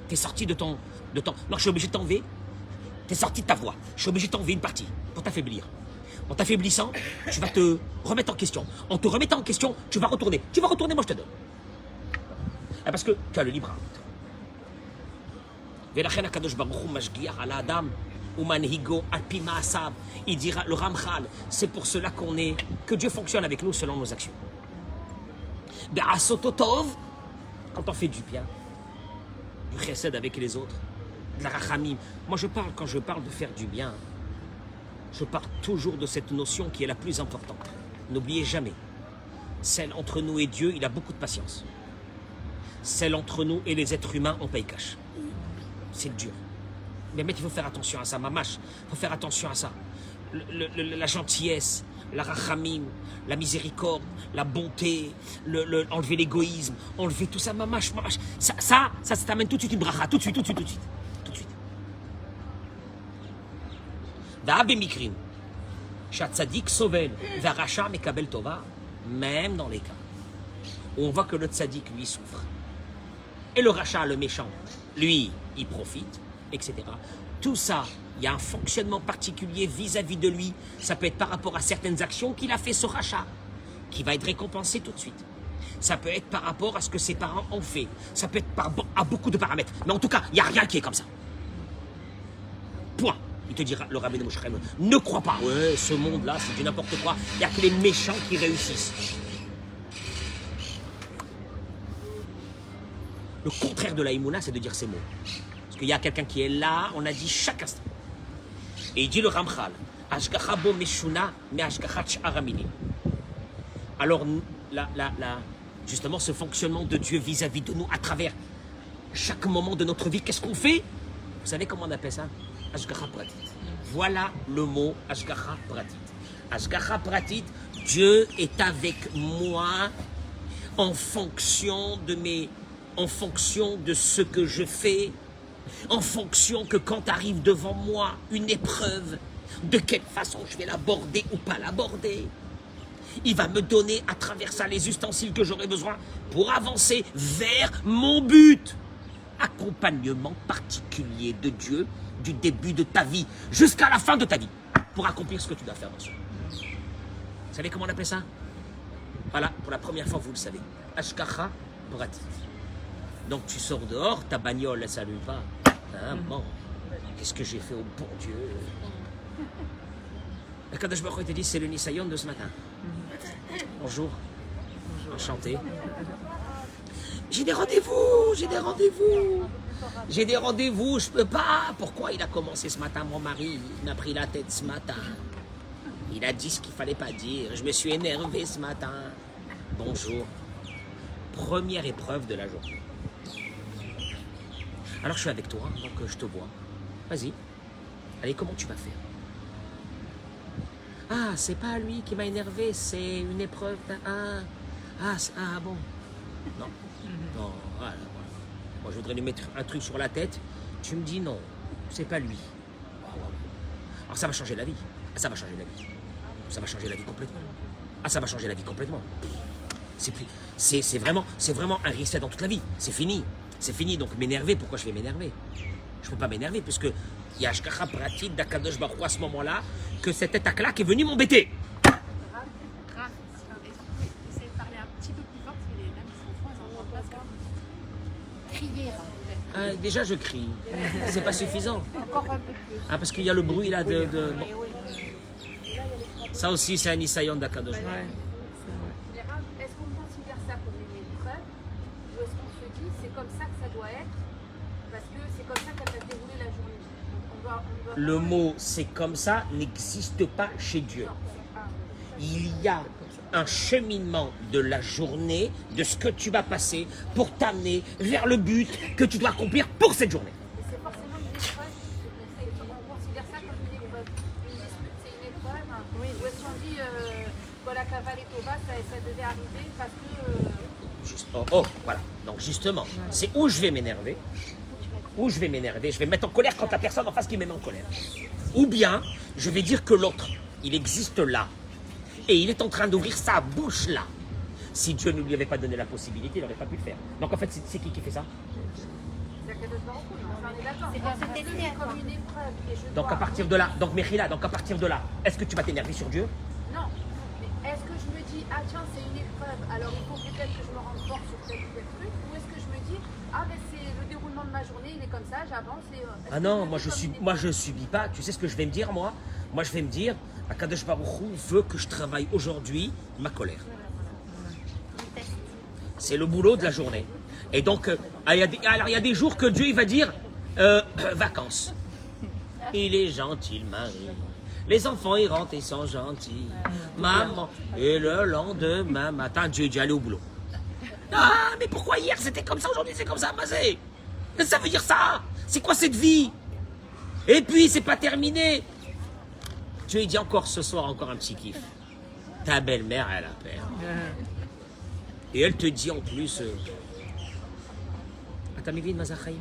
Tu es sorti de ton... Non, je suis obligé de t'enlever. Tu es sorti de ta voie. Je suis obligé de t'enlever une partie pour t'affaiblir. En t'affaiblissant, tu vas te remettre en question. En te remettant en question, tu vas retourner. Tu vas retourner, moi je te donne. Parce que tu as le libre arbitre. Umanhigo Alpima Asab. Il dira, le Ramchal, c'est pour cela que Dieu fonctionne avec nous selon nos actions. Be'asototov, quand on fait du bien, du chesed avec les autres, de la rachamim. Moi, quand je parle de faire du bien, je parle toujours de cette notion qui est la plus importante. N'oubliez jamais, celle entre nous et Dieu, il a beaucoup de patience. Celle entre nous et les êtres humains, on paye cash. C'est dur. Mais il faut faire attention à ça, mamash. Il faut faire attention à ça. La gentillesse, la rachamim, la miséricorde, la bonté, enlever l'égoïsme, enlever tout ça, mamash. Ça t'amène tout de suite une bracha, tout de suite. Mikrim, Shatzadik Sovel, Varacha Mekabel Tova, même dans les cas où on voit que le tzaddik, lui, souffre. Et le rachat, le méchant, lui, il profite, etc. Tout ça, il y a un fonctionnement particulier vis-à-vis de lui. Ça peut être par rapport à certaines actions qu'il a fait ce rachat, qui va être récompensé tout de suite. Ça peut être par rapport à ce que ses parents ont fait. Ça peut être à beaucoup de paramètres. Mais en tout cas, il n'y a rien qui est comme ça. Point. Il te dira, le rabbin de Moshe Chaim, ne crois pas. Ouais, ce monde-là, c'est du n'importe quoi. Il n'y a que les méchants qui réussissent. Le contraire de la Emouna, c'est de dire ces mots. Parce qu'il y a quelqu'un qui est là, on a dit chaque instant. Et il dit le Ramchal, Ashgacha bo meshuna me ashgacha t'sharamini. Alors, justement, ce fonctionnement de Dieu vis-à-vis de nous, à travers chaque moment de notre vie, qu'est-ce qu'on fait? Vous savez comment on appelle ça? Ashgacha pratit. Voilà le mot Ashgacha pratit. Ashgacha pratit, Dieu est avec moi en fonction de ce que je fais, en fonction que quand arrive devant moi une épreuve, de quelle façon je vais l'aborder ou pas l'aborder. Il va me donner à travers ça les ustensiles que j'aurai besoin pour avancer vers mon but. Accompagnement particulier de Dieu du début de ta vie jusqu'à la fin de ta vie pour accomplir ce que tu dois faire dans ce monde. Vous savez comment on appelle ça? Voilà, pour la première fois vous le savez. Ashgacha pratit. Donc tu sors dehors, ta bagnole elle s'allume pas. Hein, bon, qu'est-ce que j'ai fait au bon Dieu? Le Kadosh Baruch Hu te dit c'est le Nisayon de ce matin. Bonjour. Enchanté. J'ai des rendez-vous, je peux pas. Pourquoi il a commencé ce matin, mon mari? Il m'a pris la tête ce matin. Il a dit ce qu'il fallait pas dire. Je me suis énervé ce matin. Bonjour. Première épreuve de la journée. Alors je suis avec toi, donc je te vois. Vas-y. Allez, comment tu vas faire? Ah, c'est pas lui qui m'a énervé, c'est une épreuve. Ah bon. Non. Non, voilà. Moi, je voudrais lui mettre un truc sur la tête. Tu me dis non, c'est pas lui. Alors ça va changer la vie. Ça va changer la vie. Ça va changer la vie complètement. Ça va changer la vie complètement. C'est vraiment un reset dans toute la vie. C'est fini. C'est fini. Donc m'énerver, pourquoi je vais m'énerver? Je peux pas m'énerver puisque il y a Ashgacha pratit d'Akadosh Baruch Hu à ce moment-là que cette attaque-là qui est venue m'embêter. Déjà je crie, c'est pas suffisant. Parce qu'il y a le bruit là de... Bon. Ça aussi c'est un Nisayon d'Akadosh. Est-ce qu'on considère ça comme une épreuve ou est-ce qu'on se dit c'est comme ça que ça doit être parce que c'est comme ça qu'elle va dérouler la journée? Le mot c'est comme ça n'existe pas chez Dieu. Il y a un cheminement de la journée, de ce que tu vas passer pour t'amener vers le but que tu dois accomplir pour cette journée. C'est forcément une épreuve. On considère ça comme une épreuve. Une dispute, c'est une épreuve. Oui. Ou est-ce qu'on dit que la cavale est au bas, ça devait arriver parce que... Voilà. Donc justement, c'est où je vais m'énerver. Je vais me mettre en colère quand la personne en face qui me met en colère. Ou bien, je vais dire que l'autre, il existe là. Et il est en train d'ouvrir sa bouche là. Si Dieu ne lui avait pas donné la possibilité, il n'aurait pas pu le faire. Donc en fait, c'est qui fait ça? C'est comme une épreuve. Donc à partir de là, donc Mechila, à partir de là, est-ce que tu vas t'énerver sur Dieu? Non. Mais est-ce que je me dis, ah tiens, c'est une épreuve, alors il faut peut-être que je me rende fort sur tel ou tel truc, ou est-ce que je me dis, ah ben c'est le déroulement de ma journée, il est comme ça, j'avance et... Ah non, moi je subis pas. Tu sais ce que je vais me dire, moi? Moi je vais me dire, Akadosh Baruch Hu veut que je travaille aujourd'hui ma colère. C'est le boulot de la journée. Et donc, il y a des jours que Dieu il va dire, vacances. Il est gentil, le mari. Les enfants, ils rentrent, ils sont gentils. Maman. Et le lendemain matin, Dieu dit, allez au boulot. Ah, mais pourquoi hier c'était comme ça, aujourd'hui c'est comme ça, Mazé? Ça veut dire ça? C'est quoi cette vie? Et puis, c'est pas terminé. Dieu, il dit encore ce soir, encore un petit kiff. Ta belle-mère, elle a peur. Et elle te dit en plus, Atamivin Mazachaim.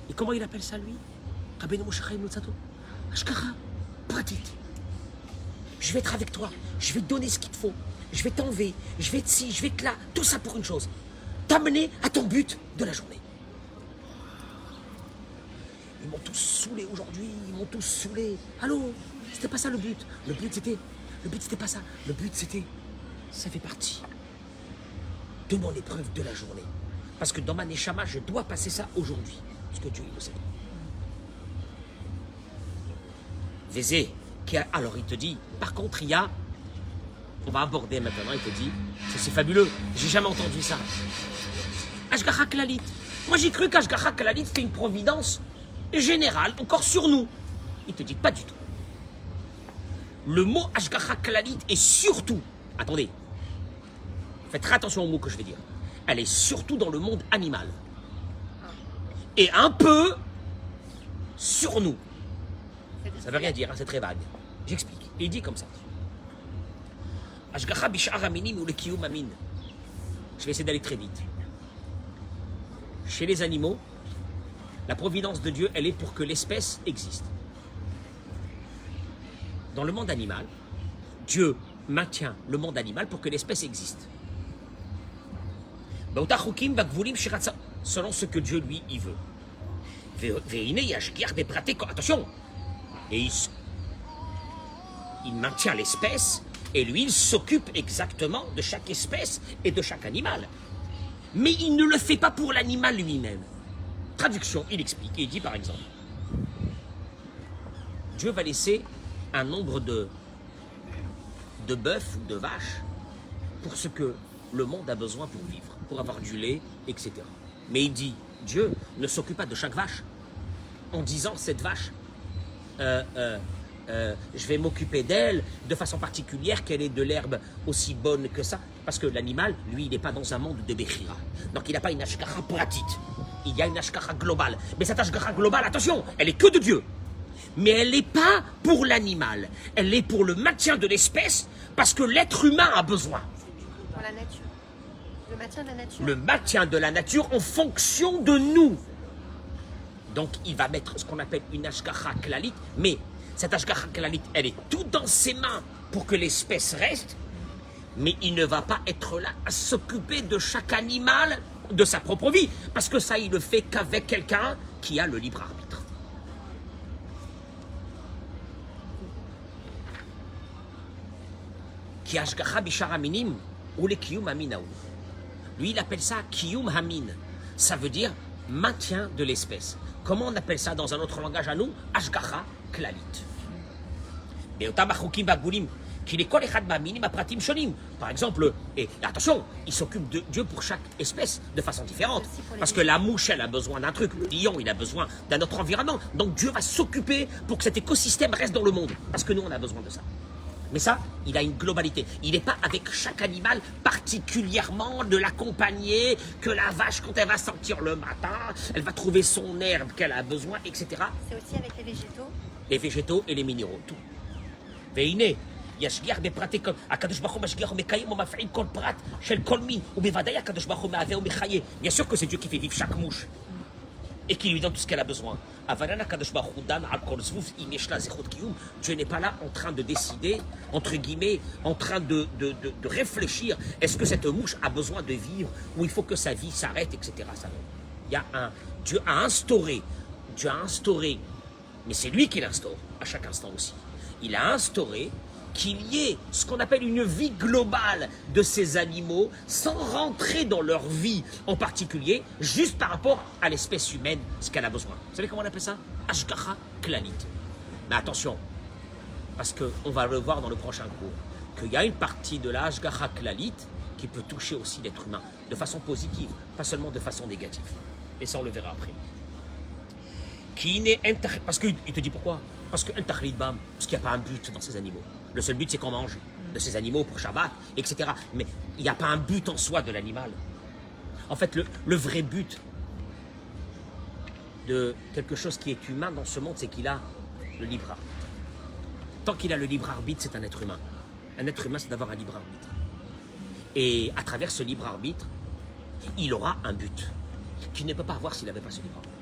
Et comment il appelle ça, lui? Rabbeinu Moshe Chaim Lutzato. Ashkara, pratit. Je vais être avec toi, je vais te donner ce qu'il te faut, je vais t'enlever, je vais te ci, je vais te là, tout ça pour une chose. T'amener à ton but de la journée. Ils m'ont tous saoulé aujourd'hui, ils m'ont tous saoulé. Allô? C'était pas ça le but. Le but c'était pas ça. Le but c'était, ça fait partie de mon épreuve de la journée. Parce que dans ma neshama, je dois passer ça aujourd'hui. Parce que Dieu, il le sait. Vézé, alors il te dit, par contre il y a, on va aborder maintenant, il te dit, c'est fabuleux, j'ai jamais entendu ça. Ashgacha Klalit. Moi j'ai cru qu'Ashgacha Klalit c'était une providence générale, encore sur nous. Il te dit pas du tout. Le mot Ashgacha Klalit est surtout, attendez, faites très attention au mot que je vais dire, elle est surtout dans le monde animal. Et un peu sur nous. Ça veut rien dire, hein, c'est très vague. J'explique. Et il dit comme ça. Ashgacha bish'ar aminim ou le kiyum amin. Je vais essayer d'aller très vite. Chez les animaux, la providence de Dieu, elle est pour que l'espèce existe. Dans le monde animal, Dieu maintient le monde animal pour que l'espèce existe. Selon ce que Dieu, lui, il veut. Attention! Et il maintient l'espèce, et lui, il s'occupe exactement de chaque espèce et de chaque animal. Mais il ne le fait pas pour l'animal lui-même. Traduction, il explique, et il dit par exemple, Dieu va laisser un nombre de bœufs ou de vaches pour ce que le monde a besoin pour vivre, pour avoir du lait, etc. Mais il dit, Dieu ne s'occupe pas de chaque vache en disant cette vache, je vais m'occuper d'elle de façon particulière, qu'elle ait de l'herbe aussi bonne que ça. Parce que l'animal, lui, il n'est pas dans un monde de Bechira. Donc il n'a pas une ashkara pratique. Il y a une ashkara globale. Mais cette ashkara globale, attention, elle est que de Dieu. Mais elle n'est pas pour l'animal. Elle est pour le maintien de l'espèce, parce que l'être humain a besoin. Pour la nature. Le maintien de la nature. Le maintien de la nature en fonction de nous. Donc il va mettre ce qu'on appelle une ashgacha klalit, mais cette ashgacha klalit, elle est tout dans ses mains pour que l'espèce reste, mais il ne va pas être là à s'occuper de chaque animal de sa propre vie, parce que ça il le fait qu'avec quelqu'un qui a le libre arbitre. Qui ashgacha bishar aminim ou le kiyum aminaou. Lui il appelle ça kiyum hamin, ça veut dire maintien de l'espèce. Comment on appelle ça dans un autre langage à nous? Ashgacha klalit. Par exemple, et attention, il s'occupe de Dieu pour chaque espèce de façon différente. Parce que la mouche, elle a besoin d'un truc, le lion, il a besoin d'un autre environnement. Donc Dieu va s'occuper pour que cet écosystème reste dans le monde. Parce que nous, on a besoin de ça. Mais ça, il a une globalité. Il n'est pas avec chaque animal particulièrement de l'accompagner, que la vache, quand elle va sortir le matin, elle va trouver son herbe qu'elle a besoin, etc. C'est aussi avec les végétaux? Les végétaux et les minéraux, tout. Veine, ישגיח בפרטי כל, הקדוש ברוך הוא משגיח ומקיים ומפעיל כל פרט של כל מין, ובוודאי הקדוש ברוך הוא מהווה ומחיה. Bien sûr que c'est Dieu qui fait vivre chaque mouche et qui lui donne tout ce qu'elle a besoin. Dieu n'est pas là en train de décider, entre guillemets, en train de réfléchir, est-ce que cette mouche a besoin de vivre ou il faut que sa vie s'arrête, etc. Il y a Dieu a instauré, mais c'est lui qui l'instaure à chaque instant aussi. Il a instauré qu'il y ait ce qu'on appelle une vie globale de ces animaux sans rentrer dans leur vie en particulier, juste par rapport à l'espèce humaine, ce qu'elle a besoin. Vous savez comment on appelle ça? Ashgacha Klalit. Mais attention, parce qu'on va le voir dans le prochain cours, qu'il y a une partie de la Ashgacha Klalit qui peut toucher aussi l'être humain de façon positive, pas seulement de façon négative. Et ça, on le verra après. Parce qu'il te dit pourquoi? Parce qu'il n'y a pas un but dans ces animaux. Le seul but, c'est qu'on mange de ces animaux pour Shabbat, etc. Mais il n'y a pas un but en soi de l'animal. En fait, le vrai but de quelque chose qui est humain dans ce monde, c'est qu'il a le libre arbitre. Tant qu'il a le libre arbitre, c'est un être humain. Un être humain, c'est d'avoir un libre arbitre. Et à travers ce libre arbitre, il aura un but qu'il ne peut pas avoir s'il n'avait pas ce libre arbitre.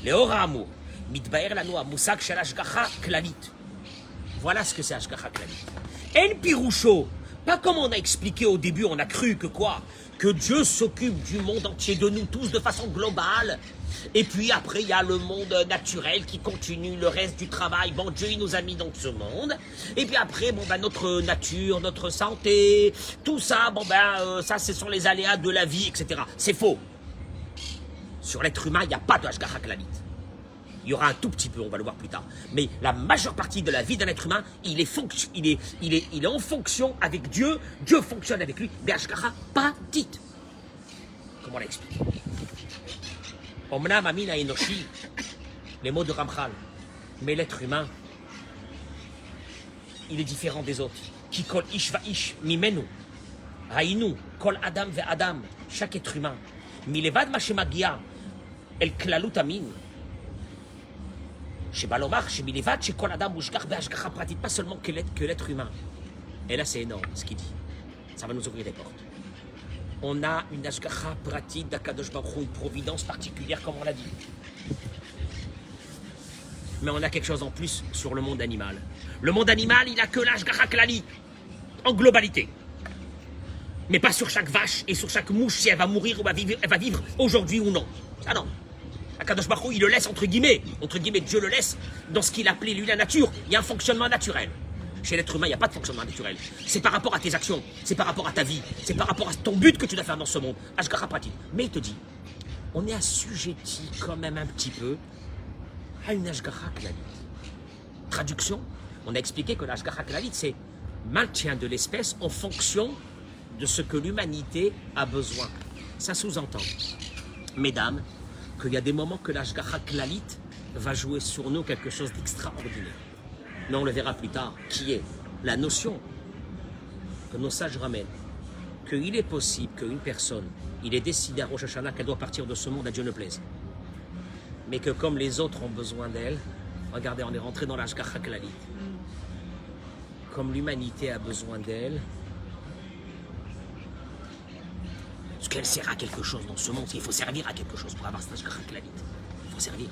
Léoramu, mitbaer lanu amusak shel hashgacha klalit. Voilà ce que c'est hashgacha klalit. En piroucho, pas comme on a expliqué au début, on a cru que quoi? Que Dieu s'occupe du monde entier, de nous tous de façon globale. Et puis après, il y a le monde naturel qui continue le reste du travail. Bon, Dieu, il nous a mis dans ce monde. Et puis après, bon, ben, notre nature, notre santé, tout ça, bon, ben, ça, ce sont les aléas de la vie, etc. C'est faux. Sur l'être humain, il n'y a pas de hashgacha klalit. Il y aura un tout petit peu, on va le voir plus tard. Mais la majeure partie de la vie d'un être humain, il est en fonction avec Dieu. Dieu fonctionne avec lui. Mais hashgacha pratit. Comment on l'explique? Omnam amina enoshi, les mots de Ramchal. Mais l'être humain, il est différent des autres. Ki kol ish va ish mimenu. Hainu, kol adam ve adam. Chaque être humain. Milevad ma shemagia, el klalut amin. Chez Balomar, chez Milevad, chez kol adam ushgach ve hashgacha pratit. Pas seulement que l'être humain. Et là, c'est énorme ce qu'il dit. Ça va nous ouvrir des portes. On a une hashgacha pratique d'Akadosh Baruch Hu, une providence particulière, comme on l'a dit. Mais on a quelque chose en plus sur le monde animal. Le monde animal, il n'a que l'hashgacha klalit, en globalité. Mais pas sur chaque vache et sur chaque mouche, si elle va mourir ou elle va vivre aujourd'hui ou non. Ah non. Akadosh Baruch Hu, il le laisse entre guillemets, Dieu le laisse dans ce qu'il appelait lui la nature. Il y a un fonctionnement naturel. Chez l'être humain, il n'y a pas de fonctionnement naturel. C'est par rapport à tes actions, c'est par rapport à ta vie, c'est par rapport à ton but que tu dois faire dans ce monde. Hashgacha pratit. Mais il te dit, on est assujetti quand même un petit peu à une hashgacha klalit. Traduction, on a expliqué que l'hashgacha klalit, c'est maintien de l'espèce en fonction de ce que l'humanité a besoin. Ça sous-entend, mesdames, qu'il y a des moments que l'hashgacha klalit va jouer sur nous quelque chose d'extraordinaire. Mais on le verra plus tard, qui est la notion que nos sages ramènent, qu'il est possible qu'une personne, il est décidé à Rosh Hashanah qu'elle doit partir de ce monde, à Dieu ne plaise. Mais que comme les autres ont besoin d'elle, regardez, on est rentré dans l'hashgacha klalit. Comme l'humanité a besoin d'elle, parce qu'elle sert à quelque chose dans ce monde, il faut servir à quelque chose pour avoir cette hashgacha klalit. Il faut servir.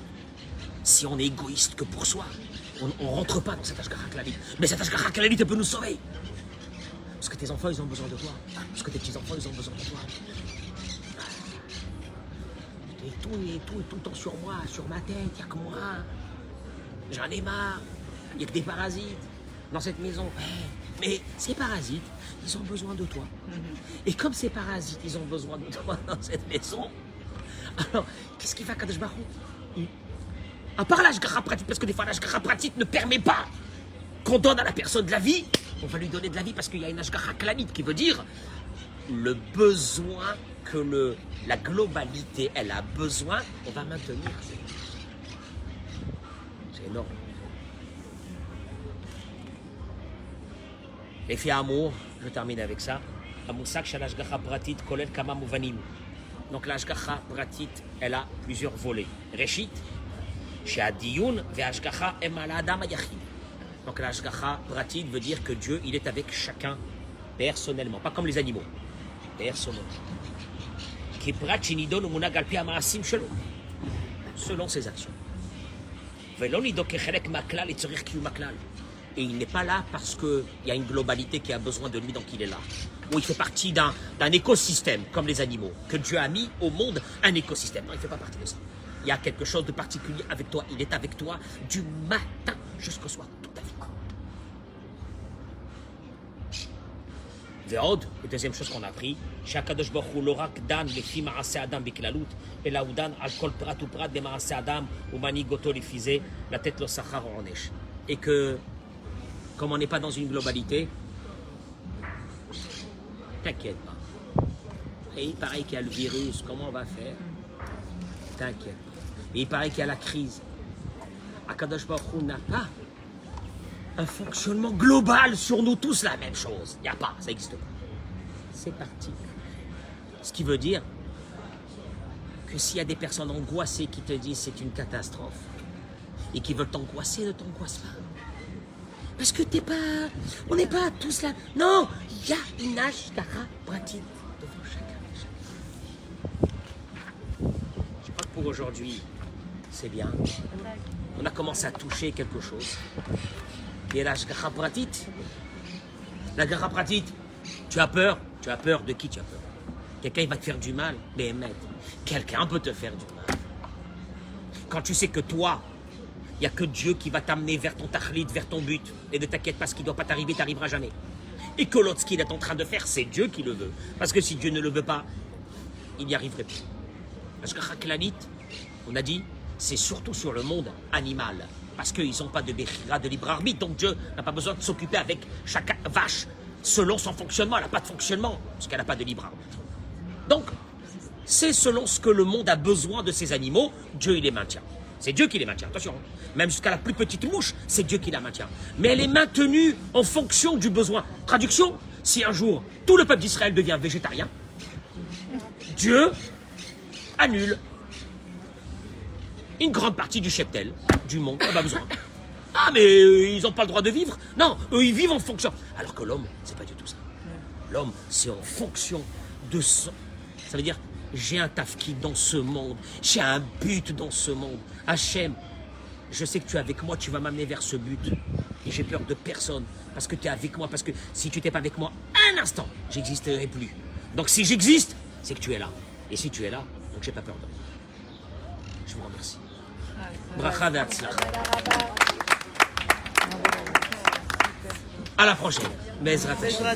Si on est égoïste que pour soi, on ne rentre pas dans cette hashgacha klalit. Mais cette hashgacha klalit peut nous sauver. Parce que tes enfants, ils ont besoin de toi. Parce que tes petits-enfants, ils ont besoin de toi. Et tout le temps sur moi, sur ma tête, il n'y a que moi. J'en ai marre. Il n'y a que des parasites dans cette maison. Mais ces parasites, ils ont besoin de toi. Et comme ces parasites, ils ont besoin de toi dans cette maison, alors, qu'est-ce qu'il fait Kadosh Baruch Hu? À part l'hashgacha pratit, parce que des fois l'hashgacha pratit ne permet pas qu'on donne à la personne de la vie, on va lui donner de la vie parce qu'il y a une hashgacha klalit qui veut dire le besoin que la globalité, elle a besoin, on va maintenir. C'est énorme. Les filles amour, je termine avec ça. Amusak shel hashgacha pratit kolel kama muvanim. Donc l'hashgacha pratit, elle a plusieurs volets. Reshit, she'adiyun ve'hashgacha em al adam hayachid. Donc l'hashgacha pratit veut dire que Dieu, il est avec chacun personnellement, pas comme les animaux. Personnellement. Ki prat shenidon umunag al pi ha'ma'asim shelo. Selon ses actions. Ve'lo nidon kechelek ma'klal et tzorich kiyum ha'klal. Et il n'est pas là parce qu'il y a une globalité qui a besoin de lui, donc il est là. Ou il fait partie d'un écosystème, comme les animaux, que Dieu a mis au monde un écosystème. Non, il ne fait pas partie de ça. Il y a quelque chose de particulier avec toi. Il est avec toi du matin jusqu'au soir, toute ta vie. Ve'od, la deuxième chose qu'on a appris, Shakadosh Baruch Hu lorak dan lefi ma'aseh adam biklalut, ela hu dan al kol prat u prat de ma'aseh adam ou manigoto lefizeh, la tête lo sachar onesh. Et que, comme on n'est pas dans une globalité, t'inquiète pas. Et il paraît qu'il y a le virus, comment on va faire? T'inquiète pas. Et il paraît qu'il y a la crise. Akadosh Baruch Hu n'a pas un fonctionnement global sur nous tous la même chose. Il n'y a pas, ça n'existe pas. C'est parti. Ce qui veut dire que s'il y a des personnes angoissées qui te disent c'est une catastrophe et qui veulent t'angoisser, ne t'angoisse pas. Parce que on n'est pas tous là. Non, il y a une Ashgacha pratique devant chacun. Je crois que pour aujourd'hui, c'est bien. On a commencé à toucher quelque chose. Et la Ashgacha pratit. La Ashgacha pratit. Tu as peur de qui tu as peur? Quelqu'un il va te faire du mal, mais quelqu'un peut te faire du mal. Quand tu sais que toi, il n'y a que Dieu qui va t'amener vers ton tachlit, vers ton but. Et ne t'inquiète pas, ce qui ne doit pas t'arriver, t'arrivera jamais. Et que l'autre, ce qu'il est en train de faire, c'est Dieu qui le veut. Parce que si Dieu ne le veut pas, il n'y arriverait plus. Parce que Chaklanit, on a dit, c'est surtout sur le monde animal. Parce qu'ils n'ont pas de bechira, de libre arbitre. Donc Dieu n'a pas besoin de s'occuper avec chaque vache selon son fonctionnement. Elle n'a pas de fonctionnement, parce qu'elle n'a pas de libre arbitre. Donc, c'est selon ce que le monde a besoin de ces animaux, Dieu il les maintient. C'est Dieu qui les maintient, attention. Même jusqu'à la plus petite mouche, c'est Dieu qui la maintient. Mais elle est maintenue en fonction du besoin. Traduction, si un jour tout le peuple d'Israël devient végétarien, Dieu annule une grande partie du cheptel du monde. On n'a pas besoin. Ah, mais ils n'ont pas le droit de vivre? Non, eux, ils vivent en fonction. Alors que l'homme, c'est pas du tout ça. L'homme, c'est en fonction de son... Ça veut dire, j'ai un tafki dans ce monde. J'ai un but dans ce monde. Hachem, je sais que tu es avec moi, tu vas m'amener vers ce but. Et j'ai peur de personne. Parce que tu es avec moi. Parce que si tu n'étais pas avec moi, un instant, j'existerais plus. Donc si j'existe, c'est que tu es là. Et si tu es là, donc j'ai pas peur de toi. Je vous remercie. Bracha ve'atzlacha. À la prochaine. Bezrat Hashem.